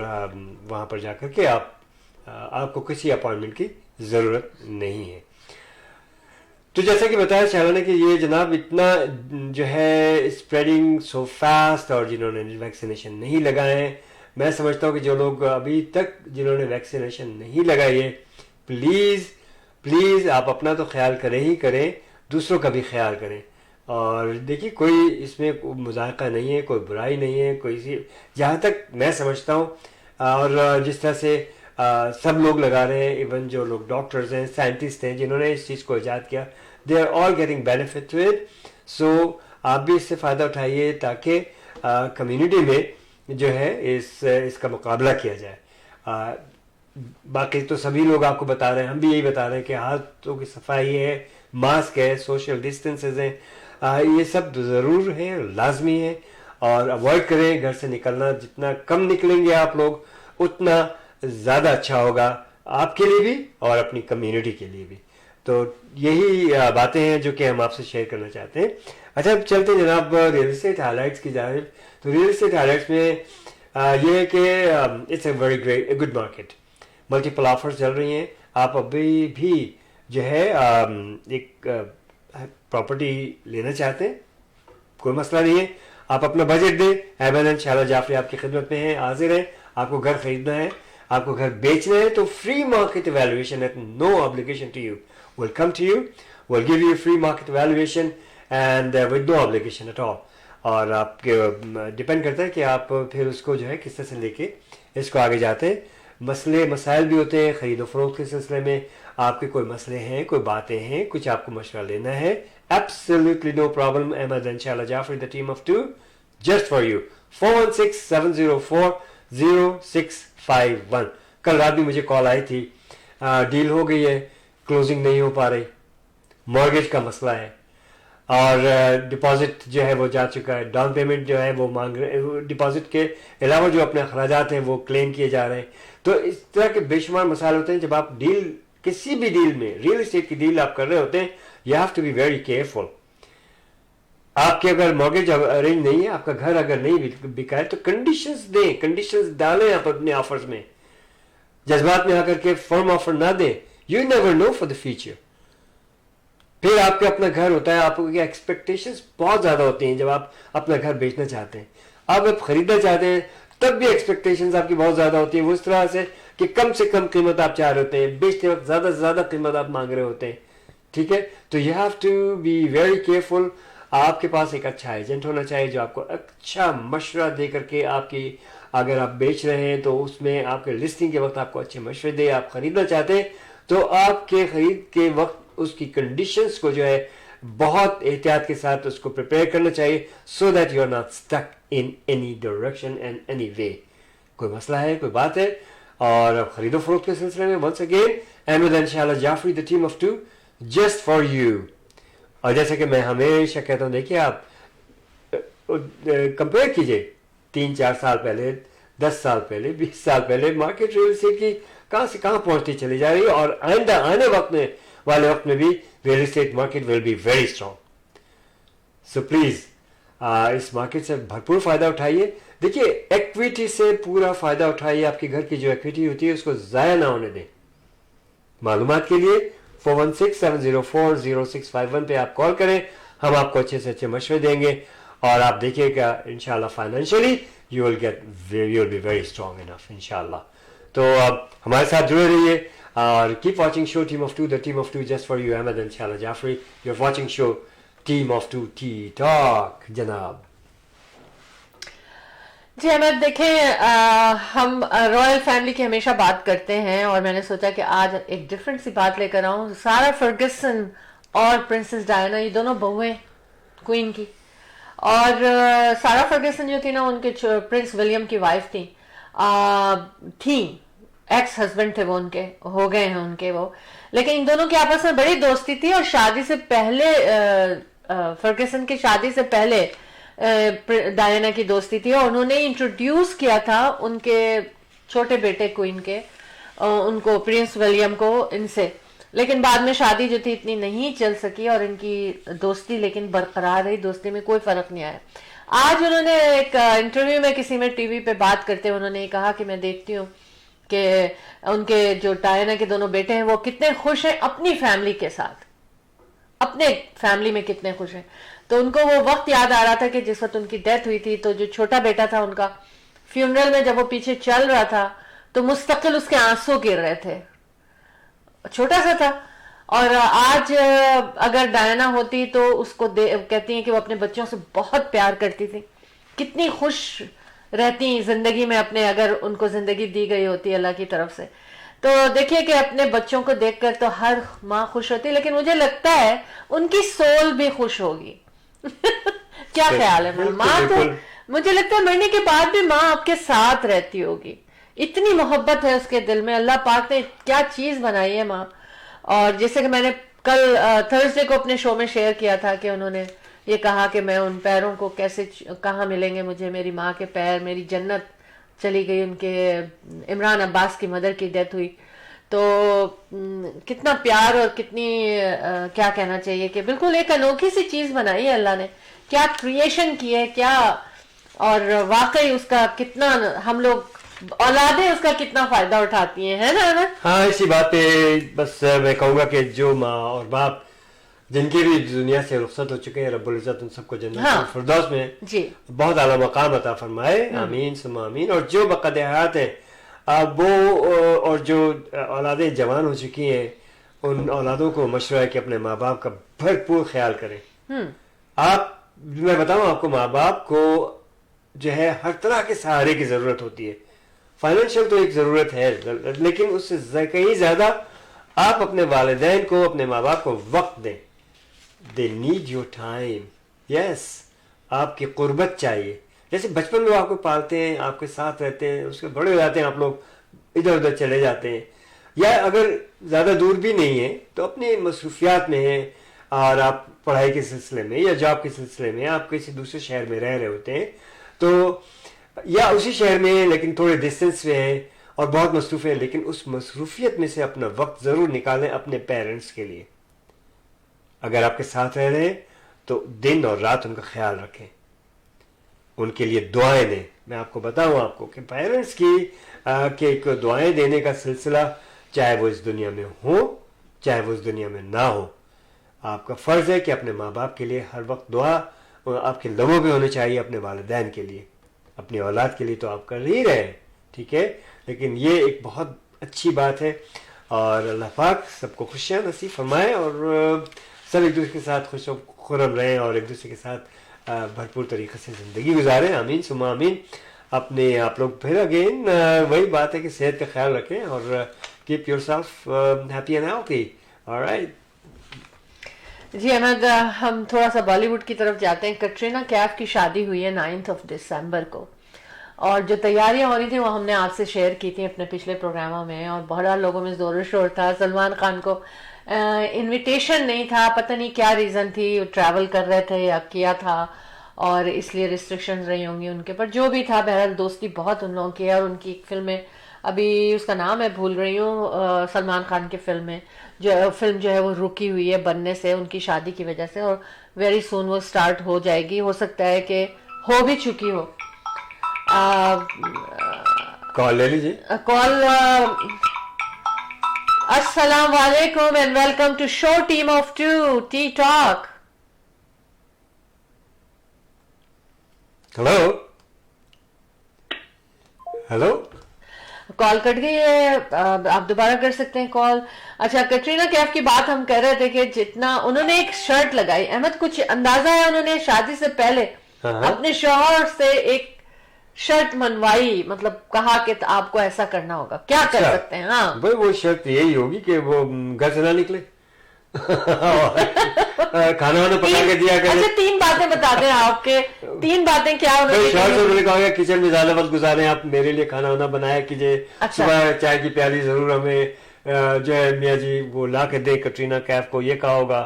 Speaker 2: वहाँ पर जाकर के आपको किसी अपॉइंटमेंट की ज़रूरत नहीं है। तो जैसा कि बताया शहला ने कि ये जनाब इतना जो है स्प्रेडिंग सो फास्ट, और जिन्होंने वैक्सीनेशन नहीं लगाए, मैं समझता हूँ कि जो लोग अभी तक जिन्होंने वैक्सीनेशन नहीं लगाई है, प्लीज़ आप अपना तो ख्याल करें ही करें, दूसरों का भी ख्याल करें। और देखिए कोई इसमें मुज़ाहिका नहीं है, कोई बुराई नहीं है, कोई सी, जहाँ तक मैं समझता हूँ और जिस तरह से सब लोग लगा रहे हैं, इवन जो लोग डॉक्टर्स हैं, साइंटिस्ट हैं जिन्होंने इस चीज़ को ईजाद किया, they are all getting benefit to it. So आप भी इससे फ़ायदा उठाइए ताकि कम्युनिटी में जो है इसका मुकाबला किया जाए। बाकी तो सभी लोग आपको बता रहे हैं, हम भी यही बता रहे हैं कि हाथों की सफाई है, मास्क है, सोशल डिस्टेंसेस हैं, ये सब ज़रूर है, लाजमी है। और अवॉइड करें घर से निकलना, जितना कम निकलेंगे आप लोग उतना ज़्यादा अच्छा होगा आपके लिए भी और अपनी कम्युनिटी के लिए भी। तो यही बातें हैं जो कि हम आपसे शेयर करना चाहते हैं। अच्छा, अब चलते हैं जनाब रियल एस्टेट हाईलाइट्स की जानिब। तो रियल एस्टेट हाईलाइट्स में ये है कि it's a very good market, multiple offers चल रही हैं। आप अभी भी जो है एक प्रॉपर्टी लेना चाहते हैं, कोई मसला नहीं है, आप अपना बजट दें, अहमद एंड शहला जाफरी आपकी खिदमत में है, हाजिर है। आपको घर खरीदना है, आपको घर बेचना है, तो free market evaluation at no obligation to you will come to you, will give you free market evaluation and with no obligation at all. और आपके डिपेंड करता है कि आप फिर उसको जो है किस तरह से लेके इसको आगे जाते हैं। मसले मसाइल भी होते हैं खरीदो फरोख्त के सिलसिले में, आपके कोई मसले हैं, कोई बातें हैं, कुछ आपको मशवरा लेना है, absolutely no problem. Ahmed and Shehla Jafri, the team of two, just for you. 416-704-0651। कल रात भी मुझे कॉल आई थी, डील हो गई है, क्लोजिंग नहीं हो पा रही, मॉर्गेज का मसला है और डिपॉजिट जो है वो जा चुका है, डाउन पेमेंट जो है वो मांग रहे, डिपॉजिट के अलावा जो अपने अखराजात हैं वो क्लेम किए जा रहे हैं। तो इस तरह के बेशुमार मसाले होते हैं जब आप डील, किसी भी डील में, रियल एस्टेट की डील आप कर रहे होते हैं, you have to be very careful. आपके अगर मॉर्गेज अरेंज नहीं है, आपका घर अगर नहीं बिका है, तो कंडीशंस दें, कंडीशंस डालें आप अपने ऑफर्स में। जज्बात में आकर के फर्म ऑफर ना दें, you never know for the future. फिर आपका अपना घर होता है, आपको एक्सपेक्टेशंस बहुत ज्यादा होती हैं जब आप अपना घर बेचना चाहते हैं। अब आप खरीदना चाहते हैं तब भी एक्सपेक्टेशंस आपकी बहुत ज्यादा होती है, वो इस तरह से कि कम से कम कीमत आप चाह रहे होते हैं, बेचते वक्त ज्यादा से ज्यादा कीमत आप मांग रहे होते हैं। ठीक है, तो you have to be very careful. आपके पास एक अच्छा एजेंट होना चाहिए जो आपको अच्छा मशवरा दे करके, आपकी अगर आप बेच रहे हैं तो उसमें आपके लिस्टिंग के वक्त आपको अच्छे मशवरे दे। आप खरीदना चाहते हैं तो आपके खरीद के वक्त उसकी कंडीशंस को जो है बहुत एहतियात के साथ उसको प्रिपेयर करना चाहिए, so that you are not stuck in any direction and any way. कोई मसला है, कोई बात है, और खरीदो फरोख्त के सिलसिले में once again Ahmed and Shehla Jafri, the team of two, just for you. और जैसे कि मैं हमेशा कहता हूँ, देखिए आप कंपेयर कीजिए 3-4 साल पहले, 10 साल पहले, 20 साल पहले मार्केट रियल एस्टेट की कहाँ से कहाँ पहुंचती चली जा रही है, और आइंदा आने वाले वक्त में भी real estate market will be very strong. So please इस मार्केट से भरपूर फायदा उठाइए। देखिए, इक्विटी से पूरा फायदा उठाइए, आपके घर की जो इक्विटी होती है उसको जाया ना होने दें। मालूमात के लिए 416-704-0651 पे आप कॉल करें, हम आपको अच्छे से अच्छे मशवरे देंगे और आप देखिएगा इंशाल्लाह financially you will be very strong enough इंशाल्लाह। तो अब हमारे साथ जुड़े रहिए और keep watching show team of two, the team of two, just for you, Ahmed and Shehla Jafri. You are watching show team of two T talk. जनाब
Speaker 1: जी अहमद, देखें हम रॉयल फैमिली की हमेशा बात करते हैं और मैंने सोचा कि आज एक डिफरेंट सी बात लेकर आऊं। सारा फर्गसन और प्रिंसेस डायना, ये दोनों बहुएं क्वीन की, और सारा फर्गसन जो थी ना, उनके प्रिंस विलियम की वाइफ थी, एक्स हस्बैंड थे वो, उनके हो गए हैं उनके वो, लेकिन इन दोनों की आपस में बड़ी दोस्ती थी। और शादी से पहले, फर्गसन की शादी से पहले डायना की दोस्ती थी, और उन्होंने इंट्रोड्यूस किया था उनके छोटे बेटे क्वीन के, उनको, प्रिंस विलियम को, इनसे। लेकिन बाद में शादी जो थी इतनी नहीं चल सकी और इनकी दोस्ती लेकिन बरकरार रही, दोस्ती में कोई फर्क नहीं आया। आज उन्होंने एक इंटरव्यू में किसी में टीवी पे बात करते हुए उन्होंने कहा कि मैं देखती हूँ कि उनके जो डायना के दोनों बेटे हैं वो कितने खुश हैं अपनी फैमिली के साथ, अपने फैमिली में कितने खुश हैं। तो उनको वो वक्त याद आ रहा था कि जिस वक्त उनकी डेथ हुई थी तो जो छोटा बेटा था उनका, फ्यूनरल में जब वो पीछे चल रहा था तो मुस्तकिल उसके आंसू गिर रहे थे, छोटा सा था। और आज अगर डायना होती तो उसको कहती हैं कि वो अपने बच्चों से बहुत प्यार करती थी, कितनी खुश रहती जिंदगी में अपने, अगर उनको जिंदगी दी गई होती अल्लाह की तरफ से। तो देखिए कि अपने बच्चों को देखकर तो हर माँ खुश होती, लेकिन मुझे लगता है उनकी सोल भी खुश होगी। क्या ख्याल है माँ? तो मुझे लगता है मरने के बाद भी माँ आपके साथ रहती होगी, इतनी मोहब्बत है उसके दिल में। अल्लाह पाक ने क्या चीज बनाई है माँ। और जैसे कि मैंने कल थर्सडे को अपने शो में शेयर किया था कि उन्होंने ये कहा कि मैं उन पैरों को कैसे, कहाँ मिलेंगे मुझे मेरी माँ के पैर, मेरी जन्नत चली गई। उनके इमरान अब्बास की मदर की डेथ हुई तो कितना प्यार और कितनी क्या कहना चाहिए कि बिल्कुल एक अनोखी सी चीज बनाई है अल्लाह ने, क्या क्रिएशन की है क्या। और वाकई उसका कितना हम लोग औलादें उसका कितना फायदा उठाती हैं, है ना?
Speaker 2: हाँ, इसी बात पे बस मैं कहूँगा कि जो माँ और बाप जिनके भी दुनिया से रुखसत हो चुके हैं, रब्बुल इज्जत उन सबको जन्नत फिरदौस में
Speaker 1: जी
Speaker 2: बहुत आला मकाम अता फरमाए, आमीन सुम्मा आमीन। और जो बक़द हयात है वो और जो औलादें जवान हो चुकी हैं उन औलादों को मशवरा है कि अपने माँ बाप का भरपूर ख्याल करें। आप, मैं बताऊँ आपको, माँ बाप को जो है हर तरह के सहारे की ज़रूरत होती है। फाइनेंशियल तो एक ज़रूरत है, लेकिन उससे कहीं ज़्यादा आप अपने वालिदैन को, अपने माँ बाप को वक्त दें। They need your time, yes, आपकी कुर्बत चाहिए। जैसे बचपन में आपको पालते हैं, आपके साथ रहते हैं, उसके बड़े हो जाते हैं, आप लोग इधर उधर चले जाते हैं, या अगर ज़्यादा दूर भी नहीं है तो अपनी मसरूफियात में हैं और आप पढ़ाई के सिलसिले में या जॉब के सिलसिले में आप किसी दूसरे शहर में रह रहे होते हैं, तो या उसी शहर में लेकिन थोड़े डिस्टेंस में हैं और बहुत मसरूफ़ हैं, लेकिन उस मसरूफियत में से अपना वक्त ज़रूर निकालें अपने पेरेंट्स के लिए। अगर आपके साथ रह रहे हैं तो दिन और रात उनका ख्याल रखें, उनके लिए दुआएं दें। मैं आपको बताऊं आपको कि पेरेंट्स की दुआएं देने का सिलसिला, चाहे वो इस दुनिया में हो चाहे वो इस दुनिया में ना हो, आपका फ़र्ज़ है कि अपने माँ बाप के लिए हर वक्त दुआ आपके लबों पे होनी चाहिए। अपने वालिदैन के लिए, अपनी औलाद के लिए तो आप कर ही रहे हैं, ठीक है, लेकिन ये एक बहुत अच्छी बात है। और अल्लाह पाक सबको खुशियाँ नसीब फरमाए और सब एक दूसरे के साथ खुश खुरम रहें और एक दूसरे के साथ भरपूर तरीक़े से ज़िंदगी गुजारें, आमीन सुम्मा आमीन। अपने आप लोग फिर अगेन वही बात है कि सेहत का ख्याल रखें और keep yourself happy and healthy. Alright
Speaker 1: जी अहमद, हम थोड़ा सा बॉलीवुड की तरफ जाते हैं। कटरीना कैफ की शादी हुई है 9 दिसंबर को, और जो तैयारियां हो रही थी वो हमने आपसे शेयर की थी अपने पिछले प्रोग्रामों में, और बहुत लोगों में जोर शोर था। सलमान खान को इनविटेशन नहीं था, पता नहीं क्या रीज़न थी, ट्रैवल कर रहे थे या किया था और इसलिए रिस्ट्रिक्शंस रही होंगी उनके, पर जो भी था बहरहाल दोस्ती बहुत उन लोगों की है। और उनकी एक फिल्म में, अभी उसका नाम मैं भूल रही हूँ, सलमान खान की फिल्म में फिल्म जो है वो रुकी हुई है बनने से उनकी शादी की वजह से, और वेरी सून वो स्टार्ट हो जाएगी। हो सकता है कि हो भी चुकी हो।
Speaker 2: कॉल ले लीजिए।
Speaker 1: कॉल। अस्सलाम वालेकुम and welcome to show team of two T talk.
Speaker 2: Hello hello,
Speaker 1: call cut गई है, आप दोबारा कर सकते हैं कॉल। अच्छा, कटरीना कैफ की बात हम कर रहे थे कि जितना उन्होंने एक शर्ट लगाई, अहमद कुछ अंदाजा है, उन्होंने शादी से पहले अपने शौहर से एक शर्ट मनवाई, मतलब कहा कि आपको ऐसा करना होगा, क्या कर सकते हैं? हाँ
Speaker 2: भाई, वो शर्त यही होगी कि वो घर से ना निकले खाना वाना पका के दिया करे।
Speaker 1: अच्छा, 3 बातें बता दें आपके, 3 बातें क्या उन्होंने
Speaker 2: कहा किचन में ज्यादा वक्त गुजारे, आप मेरे लिए खाना वाना बनाया कीजिए। अच्छा। सुबह चाय की प्याली जरूर हमें जो है मियाँ जी वो ला के दे कटरीना कैफ को, ये कहा होगा।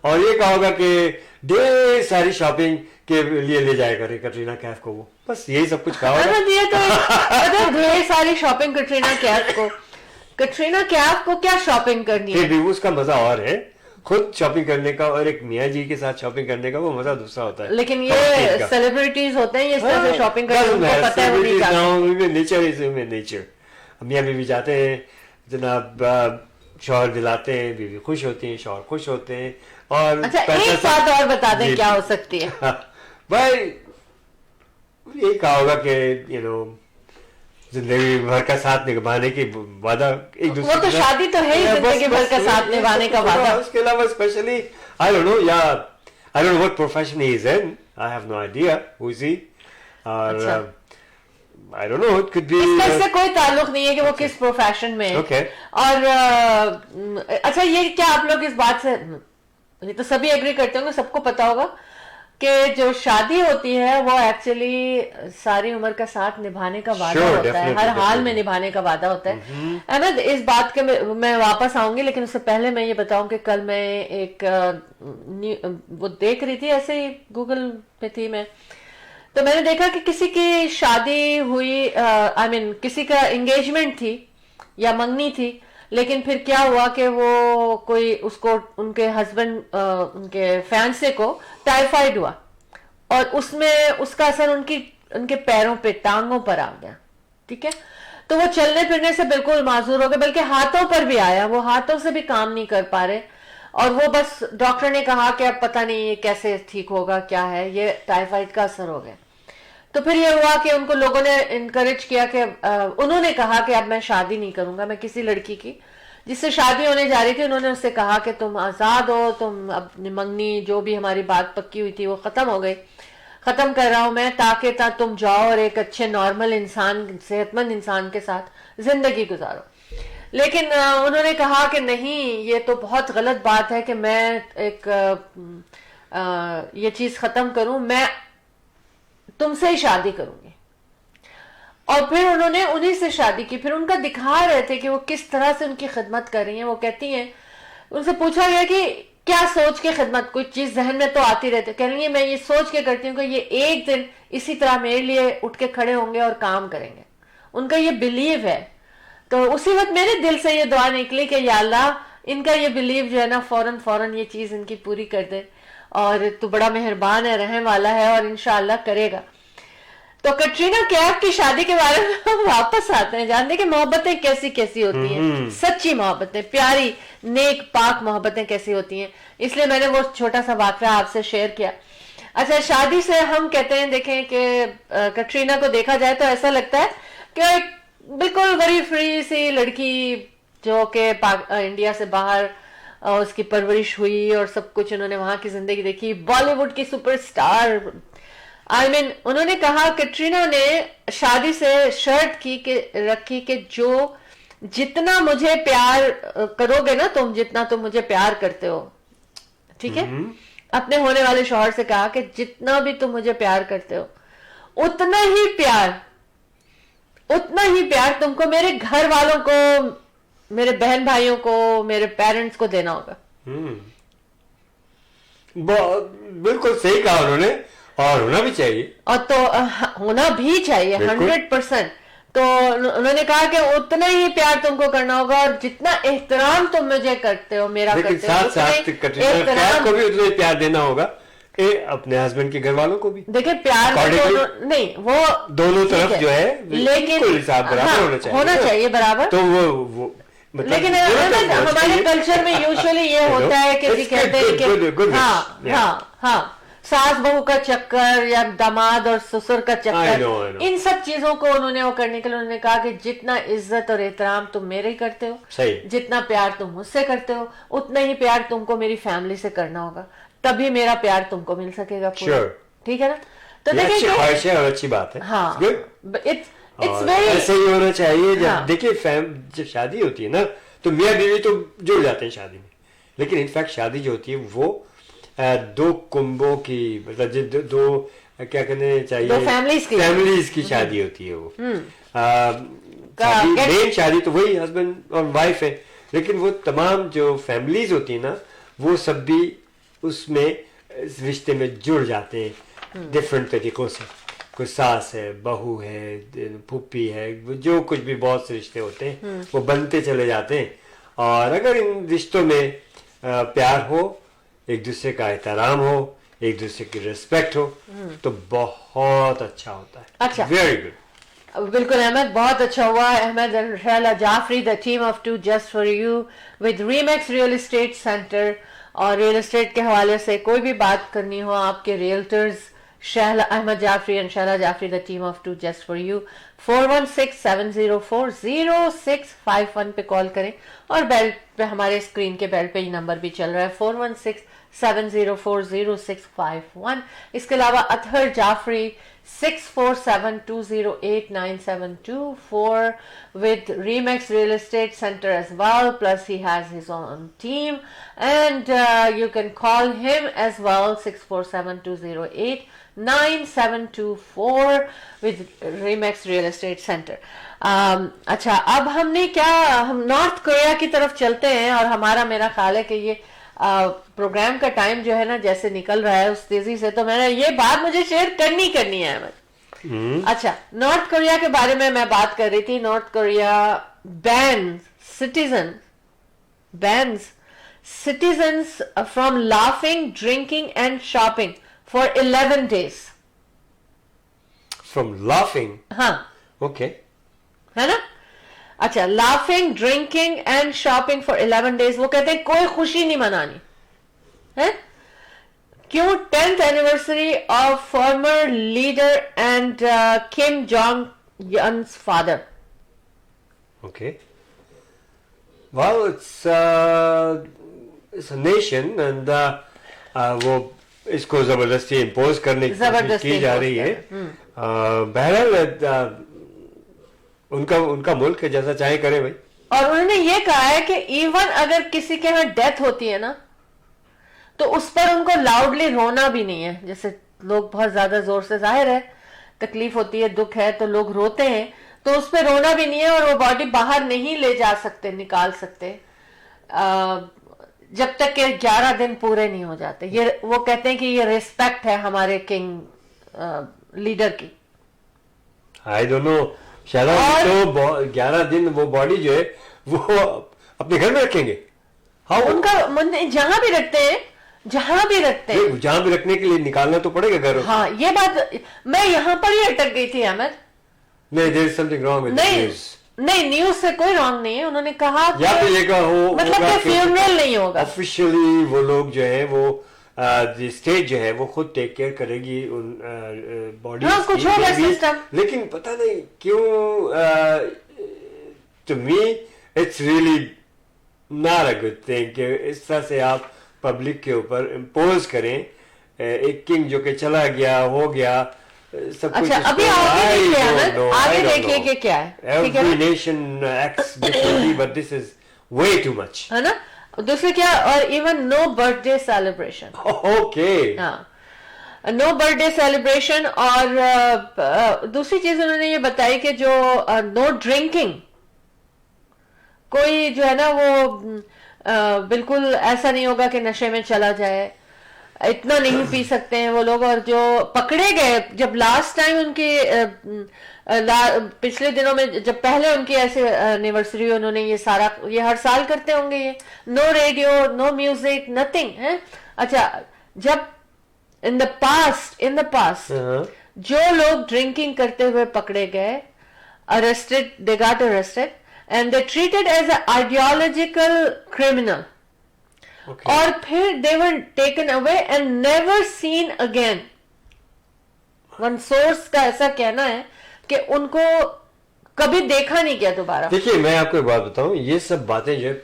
Speaker 2: और ये कहा होगा कि ढेर सारी शॉपिंग के लिए ले जाया करे कटरीना कैफ को, वो बस यही सब कुछ कहा होगा।
Speaker 1: तो ढेर सारी शॉपिंग कटरीना कैफ को, कटरीना कैफ को क्या शॉपिंग करनी है?
Speaker 2: फिर भी उसका मजा और है, खुद शॉपिंग करने का और एक मियाँ जी के साथ शॉपिंग करने का वो मजा दूसरा होता है।
Speaker 1: लेकिन ये सेलिब्रिटीज होते हैं ये इस तरह से शॉपिंग करते हैं, उनको पता है वो नहीं जाते।
Speaker 2: Nature is nature. मियाँ बीवी जाते हैं, जनाब शौहर दिलाते हैं, बीवी खुश होती है, शौहर खुश होते हैं। और
Speaker 1: अच्छा एक बात और बता दें क्या हो सकती है।
Speaker 2: भाई ये कहा होगा कि जिंदगी भर का साथ निभाने की वादा एक दूसरे
Speaker 1: वो तो शादी तो है ही, जिंदगी भर का साथ निभाने का वादा।
Speaker 2: उसके अलावा specially I don't know what profession he is in, I have no idea who is he, और I don't know, it could be
Speaker 1: इसका इससे कोई ताल्लुक नहीं है कि वो किस प्रोफेशन में है।
Speaker 2: Okay.
Speaker 1: और अच्छा ये क्या आप लोग इस बात से, ये तो सभी एग्री करते होंगे, सबको पता होगा कि जो शादी होती है वो एक्चुअली सारी उम्र का साथ निभाने का वादा होता है, हर हाल में निभाने का वादा होता है। अहमद इस बात के मैं वापस आऊंगी, लेकिन उससे पहले मैं ये बताऊं कि कल मैं एक वो देख रही थी, ऐसे ही गूगल पे थी मैं, तो मैंने देखा कि किसी की शादी हुई, आई मीन किसी का एंगेजमेंट थी या मंगनी थी, लेकिन फिर क्या हुआ कि वो कोई उसको उनके हस्बैंड उनके फैंसे को टाइफाइड हुआ और उसमें उसका असर उनके पैरों पे, टांगों पर आ गया। ठीक है, तो वो चलने फिरने से बिल्कुल माजूर हो गए, बल्कि हाथों पर भी आया, वो हाथों से भी काम नहीं कर पा रहे, और वो बस डॉक्टर ने कहा कि अब पता नहीं ये कैसे ठीक होगा, क्या है, ये टाइफाइड का असर हो गया। तो फिर ये हुआ कि उनको लोगों ने इनकरेज किया कि उन्होंने कहा कि अब मैं शादी नहीं करूंगा। मैं किसी लड़की की जिससे शादी होने जा रही थी, उन्होंने उससे कहा कि तुम आजाद हो, तुम अपनी मंगनी जो भी हमारी बात पक्की हुई थी वो खत्म हो गई, खत्म कर रहा हूं मैं, ताकि तुम जाओ और एक अच्छे नॉर्मल इंसान, सेहतमंद इंसान के साथ जिंदगी गुजारो। लेकिन उन्होंने कहा कि नहीं, ये तो बहुत गलत बात है कि मैं ये चीज खत्म करूं, मैं तुमसे ही शादी करूंगी। और फिर उन्होंने उन्हीं से शादी की। फिर उनका दिखा रहे थे कि वो किस तरह से उनकी खिदमत कर रही हैं। वो कहती हैं, उनसे पूछा गया कि क्या सोच के खिदमत, कोई चीज जहन में तो आती रहती है, कह रही है मैं ये सोच के करती हूँ कि ये एक दिन इसी तरह मेरे लिए उठ के खड़े होंगे और काम करेंगे। उनका ये बिलीव है। तो उसी वक्त मेरे दिल से ये दुआ निकली कि या अल्लाह, इनका ये बिलीव जो है ना, फौरन ये चीज इनकी पूरी कर दे, और तू बड़ा मेहरबान है, रहम वाला है, और इंशाअल्लाह करेगा। तो कटरीना कैफ की शादी के बारे में हम वापस आते हैं, जानते कि मोहब्बतें कैसी कैसी होती हैं, सच्ची मोहब्बतें, प्यारी नेक पाक मोहब्बतें कैसी होती हैं। इसलिए मैंने वो छोटा सा वाकया आपसे शेयर किया। अच्छा, शादी से हम कहते हैं, देखें कि कटरीना को देखा जाए तो ऐसा लगता है कि बिल्कुल बड़ी फ्री सी लड़की जो कि इंडिया से बाहर उसकी परवरिश हुई और सब कुछ, उन्होंने वहां की जिंदगी देखी, बॉलीवुड की सुपरस्टार। आई मीन उन्होंने कहा, कटरीना ने शादी से शर्त रखी कि जो जितना मुझे प्यार करोगे ना तुम, जितना तुम मुझे प्यार करते हो, ठीक है, अपने होने वाले शौहर से कहा कि जितना भी तुम मुझे प्यार करते हो, उतना ही प्यार तुमको मेरे घर वालों को, मेरे बहन भाइयों को, मेरे पेरेंट्स को देना होगा।
Speaker 2: बिल्कुल सही कहा उन्होंने, और होना भी चाहिए, और तो
Speaker 1: होना भी चाहिए 100%। तो उन्होंने कहा कि उतना ही प्यार तुमको करना होगा, और जितना एहतराम तुम मुझे करते हो, मेरा करते हो,
Speaker 2: साथ साथ कटरीना को भी उतना ही प्यार देना होगा, अपने हस्बैंड के घर वालों को भी।
Speaker 1: देखिए प्यार नहीं, वो
Speaker 2: दोनों तरफ जो है,
Speaker 1: लेकिन
Speaker 2: बराबर
Speaker 1: होना चाहिए बराबर।
Speaker 2: तो वो
Speaker 1: लेकिन हमारे कल्चर में यूजुअली ये होता है कि कहते हैं कि हाँ, सास बहू का चक्कर या दामाद और ससुर का चक्कर, इन सब चीजों को उन्होंने वो करने के लिए उन्होंने कहा कि जितना इज्जत और एहतराम तुम मेरे ही करते हो, जितना प्यार तुम मुझसे करते हो, उतना ही प्यार तुमको मेरी फैमिली से करना होगा, तभी मेरा प्यार तुमको मिल सकेगा पूरा। ठीक है ना? तो
Speaker 2: देखिए अच्छी बात है।
Speaker 1: हाँ,
Speaker 2: ऐसे ही होना चाहिए। जब देखिए जब शादी होती है ना, तो मियाँ बीवी तो जुड़ जाते हैं शादी में, लेकिन इनफैक्ट शादी जो होती है वो दो कुंभों की, मतलब दो क्या कहने चाहिए,
Speaker 1: दो फैमिलीज
Speaker 2: की शादी होती है वो। मेन शादी तो वही हस्बैंड और वाइफ है, लेकिन वो तमाम जो फैमिलीज होती है ना, वो सब भी उसमें रिश्ते में जुड़ जाते हैं डिफरेंट तरीकों से। कोई सास है, बहू है, फूफी है, जो कुछ भी बहुत से रिश्ते होते हैं वो बनते चले जाते हैं। और अगर इन रिश्तों में प्यार हो, एक दूसरे का एहतराम हो, एक दूसरे की रिस्पेक्ट हो, तो बहुत अच्छा होता है.
Speaker 1: अच्छा.
Speaker 2: Very good.
Speaker 1: बिल्कुल अहमद, बहुत अच्छा हुआ. Ahmad and Shaila Jafri, the team of two just for you with Remax real estate centre. और रियल एस्टेट के हवाले से कोई भी बात करनी हो, आपके realtors Shaila Ahmad Jafri and Shaila Jafri, the team of two just for you. 416-704-0651 पे कॉल करें. और बेल पे, हमारे स्क्रीन के बेल पे ही नंबर भी चल रहा है, 416-704-0651. इसके अलावा Athar Jafri 647-208-972 with Remax Real Estate Center as well, plus he has his own team, and you can call him as well, 647-208-9724 with Remax Real Estate Center. अच्छा, अब हम नॉर्थ कोरिया की तरफ चलते हैं. और मेरा ख्याल है कि ये प्रोग्राम का टाइम जो है ना जैसे निकल रहा है उस तेजी से, तो मैंने ये बात मुझे शेयर करनी है अहमद. अच्छा, नॉर्थ कोरिया के बारे में मैं बात कर रही थी. North Korea bans citizens from laughing, drinking and shopping for 11 days.
Speaker 2: From laughing?
Speaker 1: हाँ.
Speaker 2: Okay.
Speaker 1: है ना. अच्छा, laughing, drinking and shopping for 11 days. वो कहते हैं कोई खुशी नहीं मनानी है. क्यों? 10th anniversary of former leader and Kim Jong Il's father.
Speaker 2: Okay. Well, it's a nation and वो इसको जबरदस्ती इम्पोज करने की कोशिश की जा रही है. बहरहाल उनका मुल्क है, जैसा चाहे करे भाई.
Speaker 1: और उन्होंने ये कहा है कि इवन अगर किसी के यहाँ डेथ होती है ना, तो उस पर उनको लाउडली रोना भी नहीं है. जैसे लोग बहुत ज्यादा जोर से, जाहिर है तकलीफ होती है, दुख है, तो लोग रोते हैं, तो उस पर रोना भी नहीं है. और वो बॉडी बाहर नहीं ले जा सकते, निकाल सकते जब तक के 11 दिन पूरे नहीं हो जाते. ये वो कहते हैं कि ये रिस्पेक्ट है हमारे किंग लीडर की.
Speaker 2: आई डोंट नो शायद. तो 11 दिन वो बॉडी जो है वो अपने घर में रखेंगे. हाँ,
Speaker 1: उनका जहां भी रखते हैं, जहां भी
Speaker 2: रखने के लिए निकालना तो पड़ेगा घर.
Speaker 1: हाँ, ये बात मैं यहाँ पर ही अटक गई थी अहमद.
Speaker 2: नहीं, there is something wrong with news.
Speaker 1: नहीं, न्यूज से कोई रॉन्ग नहीं है. उन्होंने कहा
Speaker 2: या तो ये हो
Speaker 1: मतलब कि फ्यूनरल नहीं होगा.
Speaker 2: ऑफिशियली वो लोग जो है वो स्टेट जो है वो खुद टेक केयर करेगी उन बॉडी.
Speaker 1: हाँ, कुछ होगा सिस्टम.
Speaker 2: लेकिन पता नहीं क्यों to me it's really not a good thing कि इस तरह से आप पब्लिक के ऊपर इम्पोज करें. एक किंग जो कि चला गया, हो गया सब कुछ.
Speaker 1: अच्छा, अभी आगे देखिए कि क्या है.
Speaker 2: Every nation acts differently, but this is way too much.
Speaker 1: है ना. दूसरे क्या, और even know birthday celebration.
Speaker 2: Okay.
Speaker 1: हाँ, नो बर्थडे सेलिब्रेशन. और दूसरी चीज उन्होंने ये बताई कि जो नो ड्रिंकिंग, कोई जो है ना वो बिल्कुल ऐसा नहीं होगा कि नशे में चला जाए, इतना नहीं पी सकते हैं वो लोग. और जो पकड़े गए, जब लास्ट टाइम उनकी पिछले दिनों में जब पहले उनकी ऐसे एनिवर्सरी, उन्होंने ये सारा, ये हर साल करते होंगे ये, no radio, no music, nothing है. अच्छा, जब इन द पास्ट जो लोग ड्रिंकिंग करते हुए पकड़े गए, arrested, they got arrested and they treated as a ideological criminal.
Speaker 2: Okay.
Speaker 1: और फिर they were taken away and never seen again. One source का ऐसा कहना है कि उनको कभी देखा नहीं गया दोबारा.
Speaker 2: देखिए, मैं आपको एक बात बताऊं, ये सब बातें जो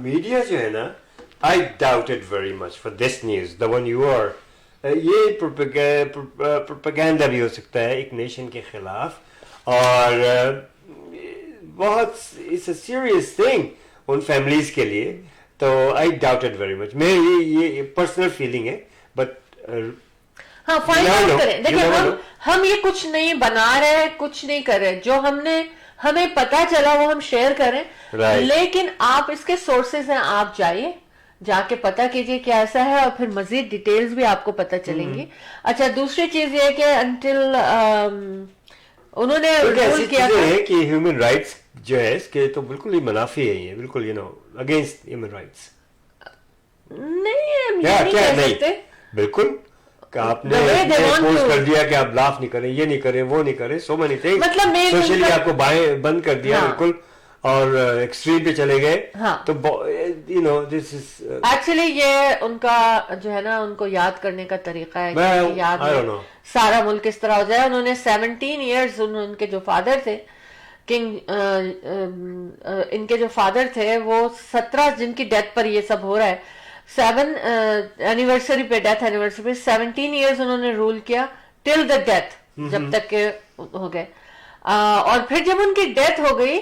Speaker 2: मीडिया जो है ना, I doubt it very much for this news, the one you are. ये प्रोपेगेंडा भी हो सकता है एक नेशन के खिलाफ, और बहुत इट्स अ सीरियस थिंग उन फैमिलीज के लिए. तो आई डाउट इट वेरी मच. मैं ये पर्सनल फीलिंग है, बट
Speaker 1: हाँ, फाइंड आउट करें. देखिए, हम ये कुछ नहीं बना रहे, कुछ नहीं कर रहे. जो हमें पता चला वो हम शेयर करें.
Speaker 2: Right.
Speaker 1: लेकिन आप इसके सोर्सेज हैं, आप जाइए, जाके पता कीजिए क्या ऐसा है, और फिर मजीद डिटेल्स भी आपको पता चलेंगी. अच्छा, दूसरी चीज ये कि अंटिल उन्होंने रूल किया था
Speaker 2: कि ह्यूमन राइट्स जो है इसके तो बिल्कुल ही मुनाफी है, ये बिल्कुल अगेंस्ट ह्यूमन राइट्स.
Speaker 1: नहीं,
Speaker 2: क्या
Speaker 1: ये नहीं
Speaker 2: क्या
Speaker 1: कह
Speaker 2: नहीं,
Speaker 1: सकते।
Speaker 2: बिल्कुल आपने
Speaker 1: The way they want
Speaker 2: post
Speaker 1: to-
Speaker 2: कर दिया कि आप लाफ नहीं करें, ये नहीं करें, वो नहीं करें, सो मेनी थिंग्स,
Speaker 1: मतलब मैं
Speaker 2: सोशली
Speaker 1: उनका-
Speaker 2: आपको बाएं बंद कर दिया,
Speaker 1: हाँ।
Speaker 2: बिल्कुल, और एक्सट्रीम पे चले गए,
Speaker 1: हाँ।
Speaker 2: तो you know this is
Speaker 1: actually ये उनका जो है ना, उनको याद करने का तरीका है
Speaker 2: Well,
Speaker 1: कि याद
Speaker 2: I don't
Speaker 1: में
Speaker 2: know.
Speaker 1: सारा मुल्क किस तरह हो जाए। उन्होंने 17 इयर्स, उनके जो फादर थे किंग, इनके जो फादर थे वो 17, जिनकी डेथ पर ये सब हो रहा है, 7 एनिवर्सरी पे, डेथ एनिवर्सरी पे 17 इयर्स उन्होंने रूल किया, टिल द डेथ, जब तक के हो गए। और फिर जब उनकी डेथ हो गई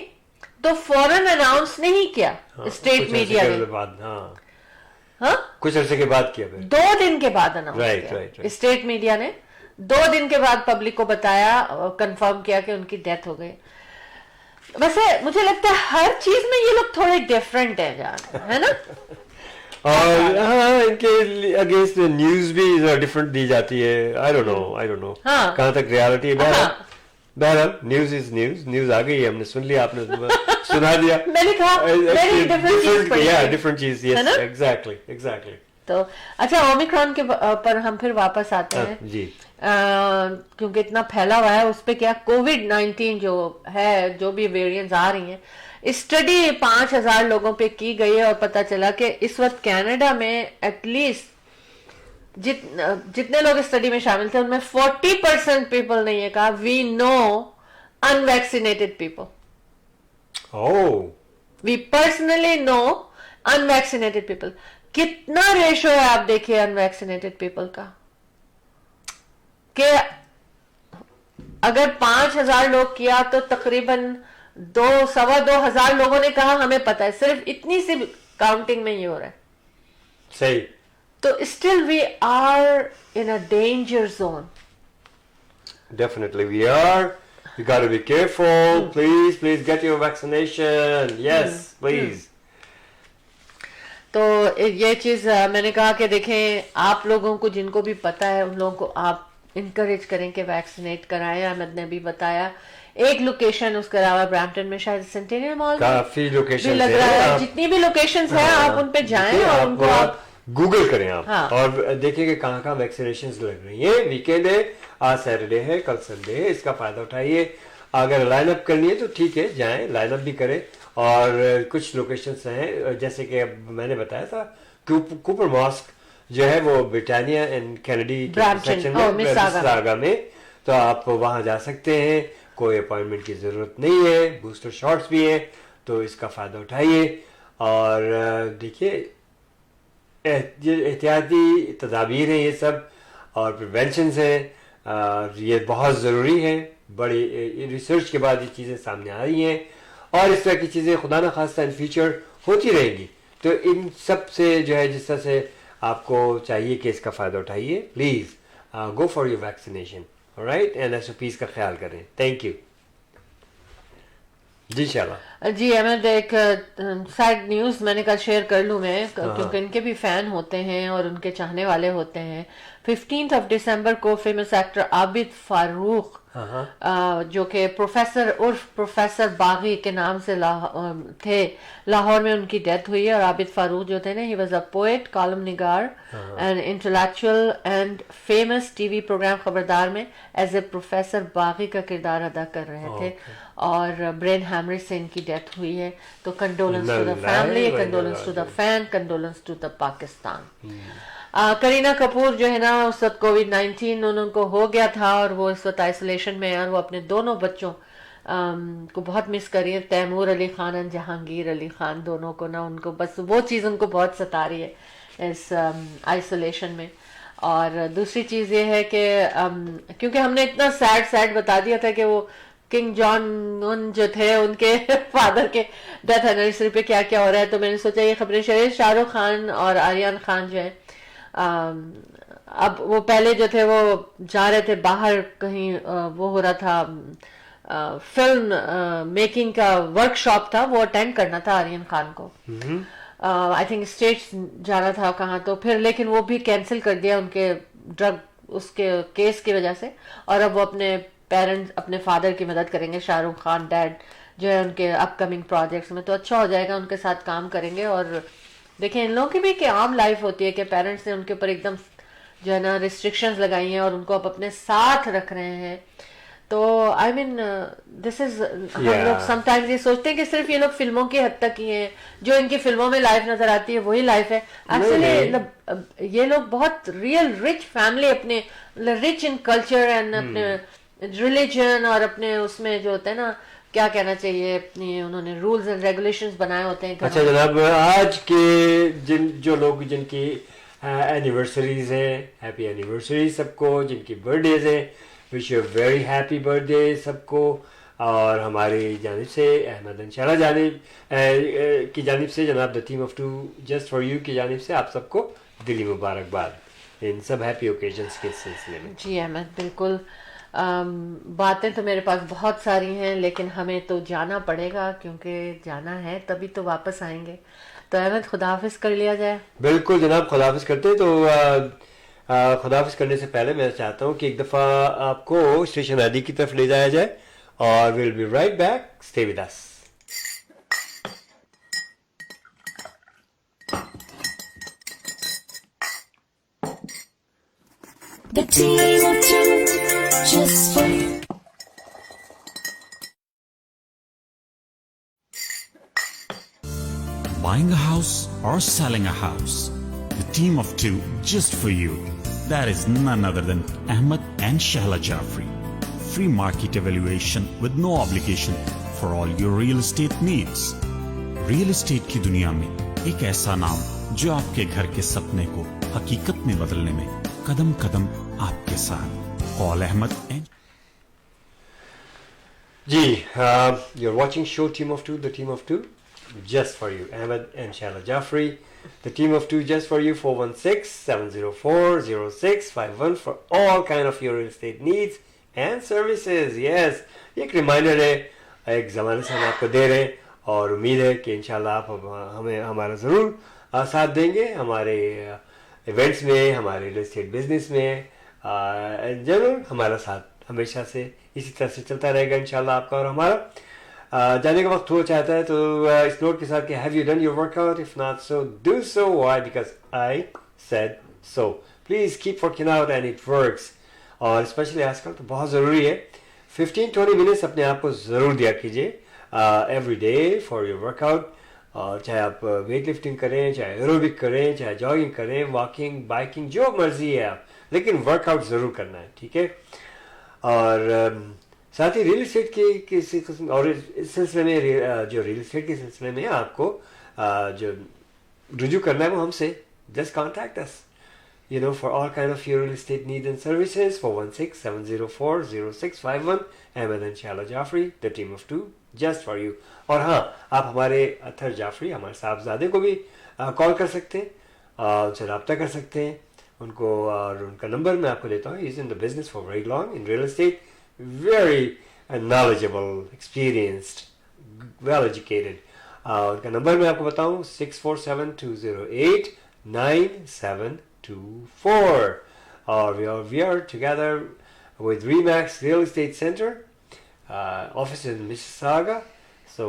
Speaker 1: तो फौरन अनाउंस नहीं किया स्टेट मीडिया ने,
Speaker 2: बाद, हाँ,
Speaker 1: हाँ,
Speaker 2: कुछ अरसे के बाद किया फिर।
Speaker 1: 2 दिन के बाद अनाउंस
Speaker 2: Right,
Speaker 1: किया
Speaker 2: right.
Speaker 1: स्टेट मीडिया ने, 2 दिन के बाद पब्लिक को बताया, कंफर्म किया कि उनकी डेथ हो गई। वैसे मुझे लगता है हर चीज में ये लोग थोड़े डिफरेंट है जान, है ना।
Speaker 2: और हाँ, इनके अगेंस्ट न्यूज भी डिफरेंट दी जाती है, आई डोंट नो
Speaker 1: हाँ।
Speaker 2: कहाँ तक रियलिटी है।
Speaker 1: हाँ।
Speaker 2: बहरहाल न्यूज इज न्यूज आ गई है, हमने सुन लिया, आपने सुना दिया।
Speaker 1: मैंने कहा very different चीज पड़ी थी।
Speaker 2: डिफरेंट चीज,
Speaker 1: है ना?
Speaker 2: Yes, exactly.
Speaker 1: तो अच्छा, ओमिक्रॉन के पर हम फिर वापस आते हैं,
Speaker 2: जी,
Speaker 1: क्योंकि इतना फैला हुआ है उस पे क्या, कोविड-19 जो है, जो भी वेरिएंट्स आ रही हैं, स्टडी 5000 लोगों पे की गई है और पता चला कि इस वक्त कनाडा में एटलीस्ट जितने लोग स्टडी में शामिल थे उनमें 40% पीपल ने ये कहा we know unvaccinated people,
Speaker 2: oh,
Speaker 1: we personally know unvaccinated people. कितना रेशो है आप देखिए अनवैक्सीनेटेड पीपल का, कि अगर 5000 लोग किया तो तकरीबन 2-2,500 लोगों ने कहा हमें पता है, सिर्फ इतनी सी काउंटिंग में ये हो रहा है।
Speaker 2: सही,
Speaker 1: तो still we are in a danger zone.
Speaker 2: definitely we are. You got to be careful. Please get your vaccination. Yes, please.
Speaker 1: तो ये चीज मैंने कहा कि देखें, आप लोगों को जिनको भी पता है उन लोगों को आप इनकरेज करें कि वैक्सीनेट कराएं। अहमद ने भी बताया एक लोकेशन, उसके अलावा ब्रैम्पटन में शायद सेंटेनियल मॉल
Speaker 2: काफी लोकेशन
Speaker 1: लग रहा है, जितनी भी लोकेशंस हैं आप उन पे जाएं और उनको आप
Speaker 2: गूगल करें आप,
Speaker 1: हाँ।
Speaker 2: और देखिए कि कहाँ कहाँ वैक्सीनेशन लग रही है। वीकेंड है, आज सैटरडे है, कल संडे है, इसका फायदा उठाइए। अगर लाइन अप करनी है तो ठीक है, जाएं, लाइन अप भी करें। और कुछ लोकेशंस हैं, जैसे कि मैंने बताया था, कूपर मॉस्क जो है वो ब्रिटानिया एंड कैनेडी सेक्शन में, मिसिसागा में, तो आप वहां जा सकते हैं, कोई अपॉइंटमेंट की जरूरत नहीं है, बूस्टर शॉट्स भी हैं, तो इसका फायदा उठाइए। और देखिए, एहतियाती तदाबीर हैं ये सब, और प्रिवेंशन हैं, ये बहुत ज़रूरी है। बड़ी रिसर्च के बाद ये चीज़ें सामने आ रही हैं, और इस तरह की चीज़ें खुदा न खास्ता इन फ्यूचर होती रहेंगी। तो इन सब से जो है, जिस तरह से आपको चाहिए कि इसका फ़ायदा उठाइए, please go for your vaccination, alright, and SOPs का ख्याल करें। थैंक यू जी। शाला
Speaker 1: जी, अहमद, एक सैड न्यूज़ मैंने कहा शेयर कर लूँ मैं, क्योंकि इनके भी फैन होते हैं और उनके चाहने वाले होते हैं। 15 दिसंबर को फेमस एक्टर आबिद फारूक, जो कि प्रोफेसर बागी के नाम से थे, लाहौर में उनकी डेथ हुई है। और आबिद फारूक जो थे ना, he was a poet, column निगार and intellectual and famous TV program Khabardar में एज ए प्रोफेसर बागी का किरदार अदा कर रहे थे। और ब्रेन हैमरेज से इनकी डेथ हुई है। तो condolence to the family, condolence to the fan, condolence to the Pakistan. Kareena Kapoor जो है ना, उस वक्त कोविड-19 उनको हो गया था और वो इस वक्त आइसोलेशन में है, और वो अपने दोनों बच्चों को बहुत मिस कर रही है, तैमूर अली खान और जहांगीर अली खान, दोनों को ना, उनको बस वो चीज़ उनको बहुत सता रही है इस आइसोलेशन में। और दूसरी चीज़ ये है कि क्योंकि हमने इतना सैड बता दिया था कि वो किंग जॉन जो थे, उनके फादर के डेथ एनिवर्सरी पे क्या क्या हो रहा है, तो मैंने सोचा ये खबरें शेयर। शाहरुख खान और आर्यन खान जो है, अब वो पहले जो थे वो जा रहे थे बाहर कहीं, वो हो रहा था फिल्म मेकिंग का वर्कशॉप था, वो अटेंड करना था आर्यन खान को। आई थिंक स्टेट्स जाना था कहाँ, तो फिर लेकिन वो भी कैंसिल कर दिया उनके ड्रग उसके केस की वजह से। और अब वो अपने पेरेंट्स, अपने फादर की मदद करेंगे, शाहरुख खान डैड जो है, उनके अपकमिंग प्रोजेक्ट्स में। तो अच्छा हो जाएगा, उनके साथ काम करेंगे और देखें इन लोगों की भी कि आम लाइफ होती है कि पेरेंट्स ने उनके ऊपर एकदम जो है ना रिस्ट्रिक्शंस लगाई हैं और उनको आप अपने साथ रख रहे हैं। तो आई मीन दिस इज हम लोग समटाइम्स ये सोचते हैं कि सिर्फ ये लोग फिल्मों की हद तक ही हैं, जो इनकी फिल्मों में लाइफ नजर आती है वही लाइफ है। एक्चुअली ये लोग बहुत रियल रिच फैमिली, अपने रिच इन कल्चर एंड अपने रिलीजन और अपने उसमें जो होता है ना क्या कहना चाहिए, अपनी उन्होंने रूल्स एंड रेगुलेशंस बनाए होते हैं।
Speaker 2: अच्छा जनाब, आज के जो लोग जिनकी एनिवर्सरीज हैं, हैप्पी एनिवर्सरी सबको, जिनकी बर्थडेज हैं, wish you very happy birthday सबको। और हमारी जानिब से अहमद एंड शैला जानिब की जानिब से जनाब the team of two just for you की जानिब से आप सबको दिली मुबारकबाद इन सब हैप्पी ओकेजन्स के सिलसिले में।
Speaker 1: जी अहमद, बिल्कुल। बातें तो मेरे पास बहुत सारी हैं, लेकिन हमें तो जाना पड़ेगा, क्योंकि जाना है तभी तो वापस आएंगे। तो अहमद खुदाफिज कर लिया जाए।
Speaker 2: बिल्कुल जनाब, खुदाफिज करते हैं। तो खुदाफिज करने से पहले मैं चाहता हूँ कि एक दफ़ा आपको स्टेशन आदि की तरफ ले जाया जाए और will be right back, stay with us.
Speaker 3: The team of two, just for you.
Speaker 4: Buying a house or selling a house, the team of two just for you. That is none other than Ahmed and Shahla Jafri. Free market evaluation with no obligation for all your real estate needs. Real estate की दुनिया में एक ऐसा नाम जो आपके घर के सपने को हकीकत में बदलने में कदम कदम आपके साथ। Call Ahmed and
Speaker 2: ji, you're watching show Team of Two, the Team of Two, just for you. Ahmed and Shahla Jafri, the Team of Two, just for you. 416-704-0651 for all kind of your real estate needs and services. Yes, ये एक reminder है, एक ज़माने से हम आपको दे रहे हैं और उम्मीद है कि इंशाल्लाह आप हमें हमारा ज़रूर साथ देंगे हमारे इवेंट्स में, हमारे रियल एस्टेट बिजनेस में, जरूर हमारा साथ हमेशा से इसी तरह से चलता रहेगा इंशाल्लाह आपका और हमारा। जाने का वक्त हो चाहता है तो इस नोट के साथ कि have you done your workout, if not so do so, why, because I said so. Please keep working out and it works. और स्पेशली आजकल तो बहुत ज़रूरी है 15-20 मिनट्स अपने आप को ज़रूर दिया कीजिए every day for your workout. और चाहे आप वेट लिफ्टिंग करें, चाहे एरोबिक करें, चाहे जॉगिंग करें, वॉकिंग, बाइकिंग, जो मर्जी है आप, लेकिन वर्कआउट ज़रूर करना है, ठीक है। और साथ ही रियल एस्टेट की किसी किस्म और इस सिलसिले में जो रियल एस्टेट के सिलसिले में आपको जो रुजू करना है वो हमसे just contact us, you know, for all kind of your real estate needs and services. 416-704-0651. Ahmed and Shahla Jafri, the team of two, just for you. और हाँ, आप हमारे अथर जाफरी, हमारे साहबजादे को भी कॉल कर सकते हैं, उनसे रब्ता कर सकते हैं उनको। और उनका नंबर मैं आपको देता हूँ। He's in the business for very long in real estate, very knowledgeable, experienced, well educated. उनका नंबर मैं आपको बताऊँ 647-208-9724. We are together with Remax Real Estate Center, office in Mississauga. So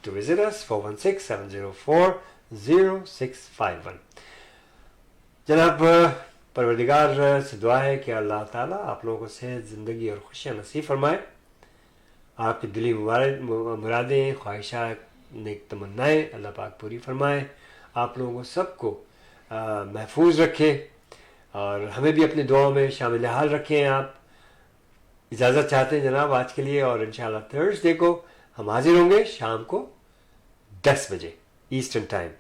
Speaker 2: to visit us, 416-704-0651. जनाब, परवरदिगार से दुआ है कि अल्लाह ताला आप लोगों को सेहत, ज़िंदगी और खुशियाँ नसीब फरमाए। आपकी दिली मुरादें, ख्वाहिशात, नेक तमन्नाएँ अल्लाह पाक पूरी फरमाए। आप लोगों को सबको महफूज रखें और हमें भी अपनी दुआओं में शामिल हाल रखें। आप इजाज़त चाहते हैं जनाब आज के लिए, और इंशाल्लाह थर्सडे को हम हाजिर होंगे शाम को 10 बजे eastern time.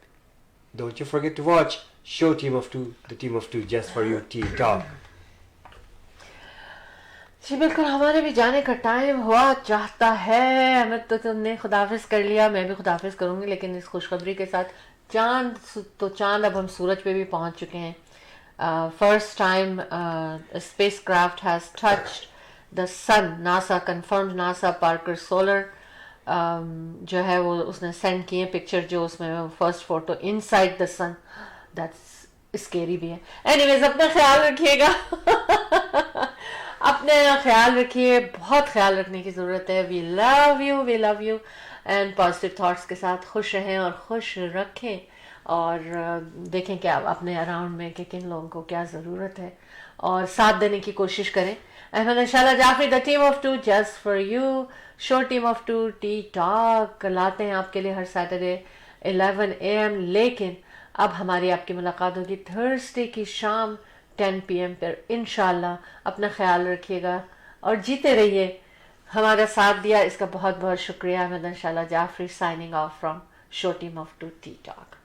Speaker 2: Don't you forget to watch show team of two, the team of two, just for you T talk.
Speaker 1: जी बिल्कुल, हमारे भी जाने का टाइम हुआ चाहता है। हमें तो तुमने खुदाफिज कर लिया, मैं भी खुदाफिज करूंगी, लेकिन इस खुशखबरी के साथ चांद अब हम सूरज पे भी पहुंच चुके हैं। First time spacecraft has touched the sun. NASA confirmed, NASA Parker solar जो है वो उसने सेंड किए पिक्चर, जो उसमें first photo inside the sun. That's scary भी है। एनीवेज, अपना ख्याल रखिएगा अपने ख्याल रखिए, बहुत ख्याल रखने की ज़रूरत है। We love you and positive thoughts के साथ खुश रहें और खुश रखें और देखें कि अपने अराउंड में कि किन लोगों को क्या ज़रूरत है और साथ देने की कोशिश करें. Ahmad and Shaila Jafri, the team of two just for you, show team of two T talk लाते हैं आपके लिए हर सैटरडे 11 AM. लेकिन अब हमारी आपकी मुलाकात होगी थर्सडे की शाम 10 PM पर इंशाल्लाह. अपना ख्याल रखिएगा और जीते रहिए. हमारा साथ दिया इसका बहुत बहुत शुक्रिया. Ahmed and Shaila Jafri signing off from show team of two T talk.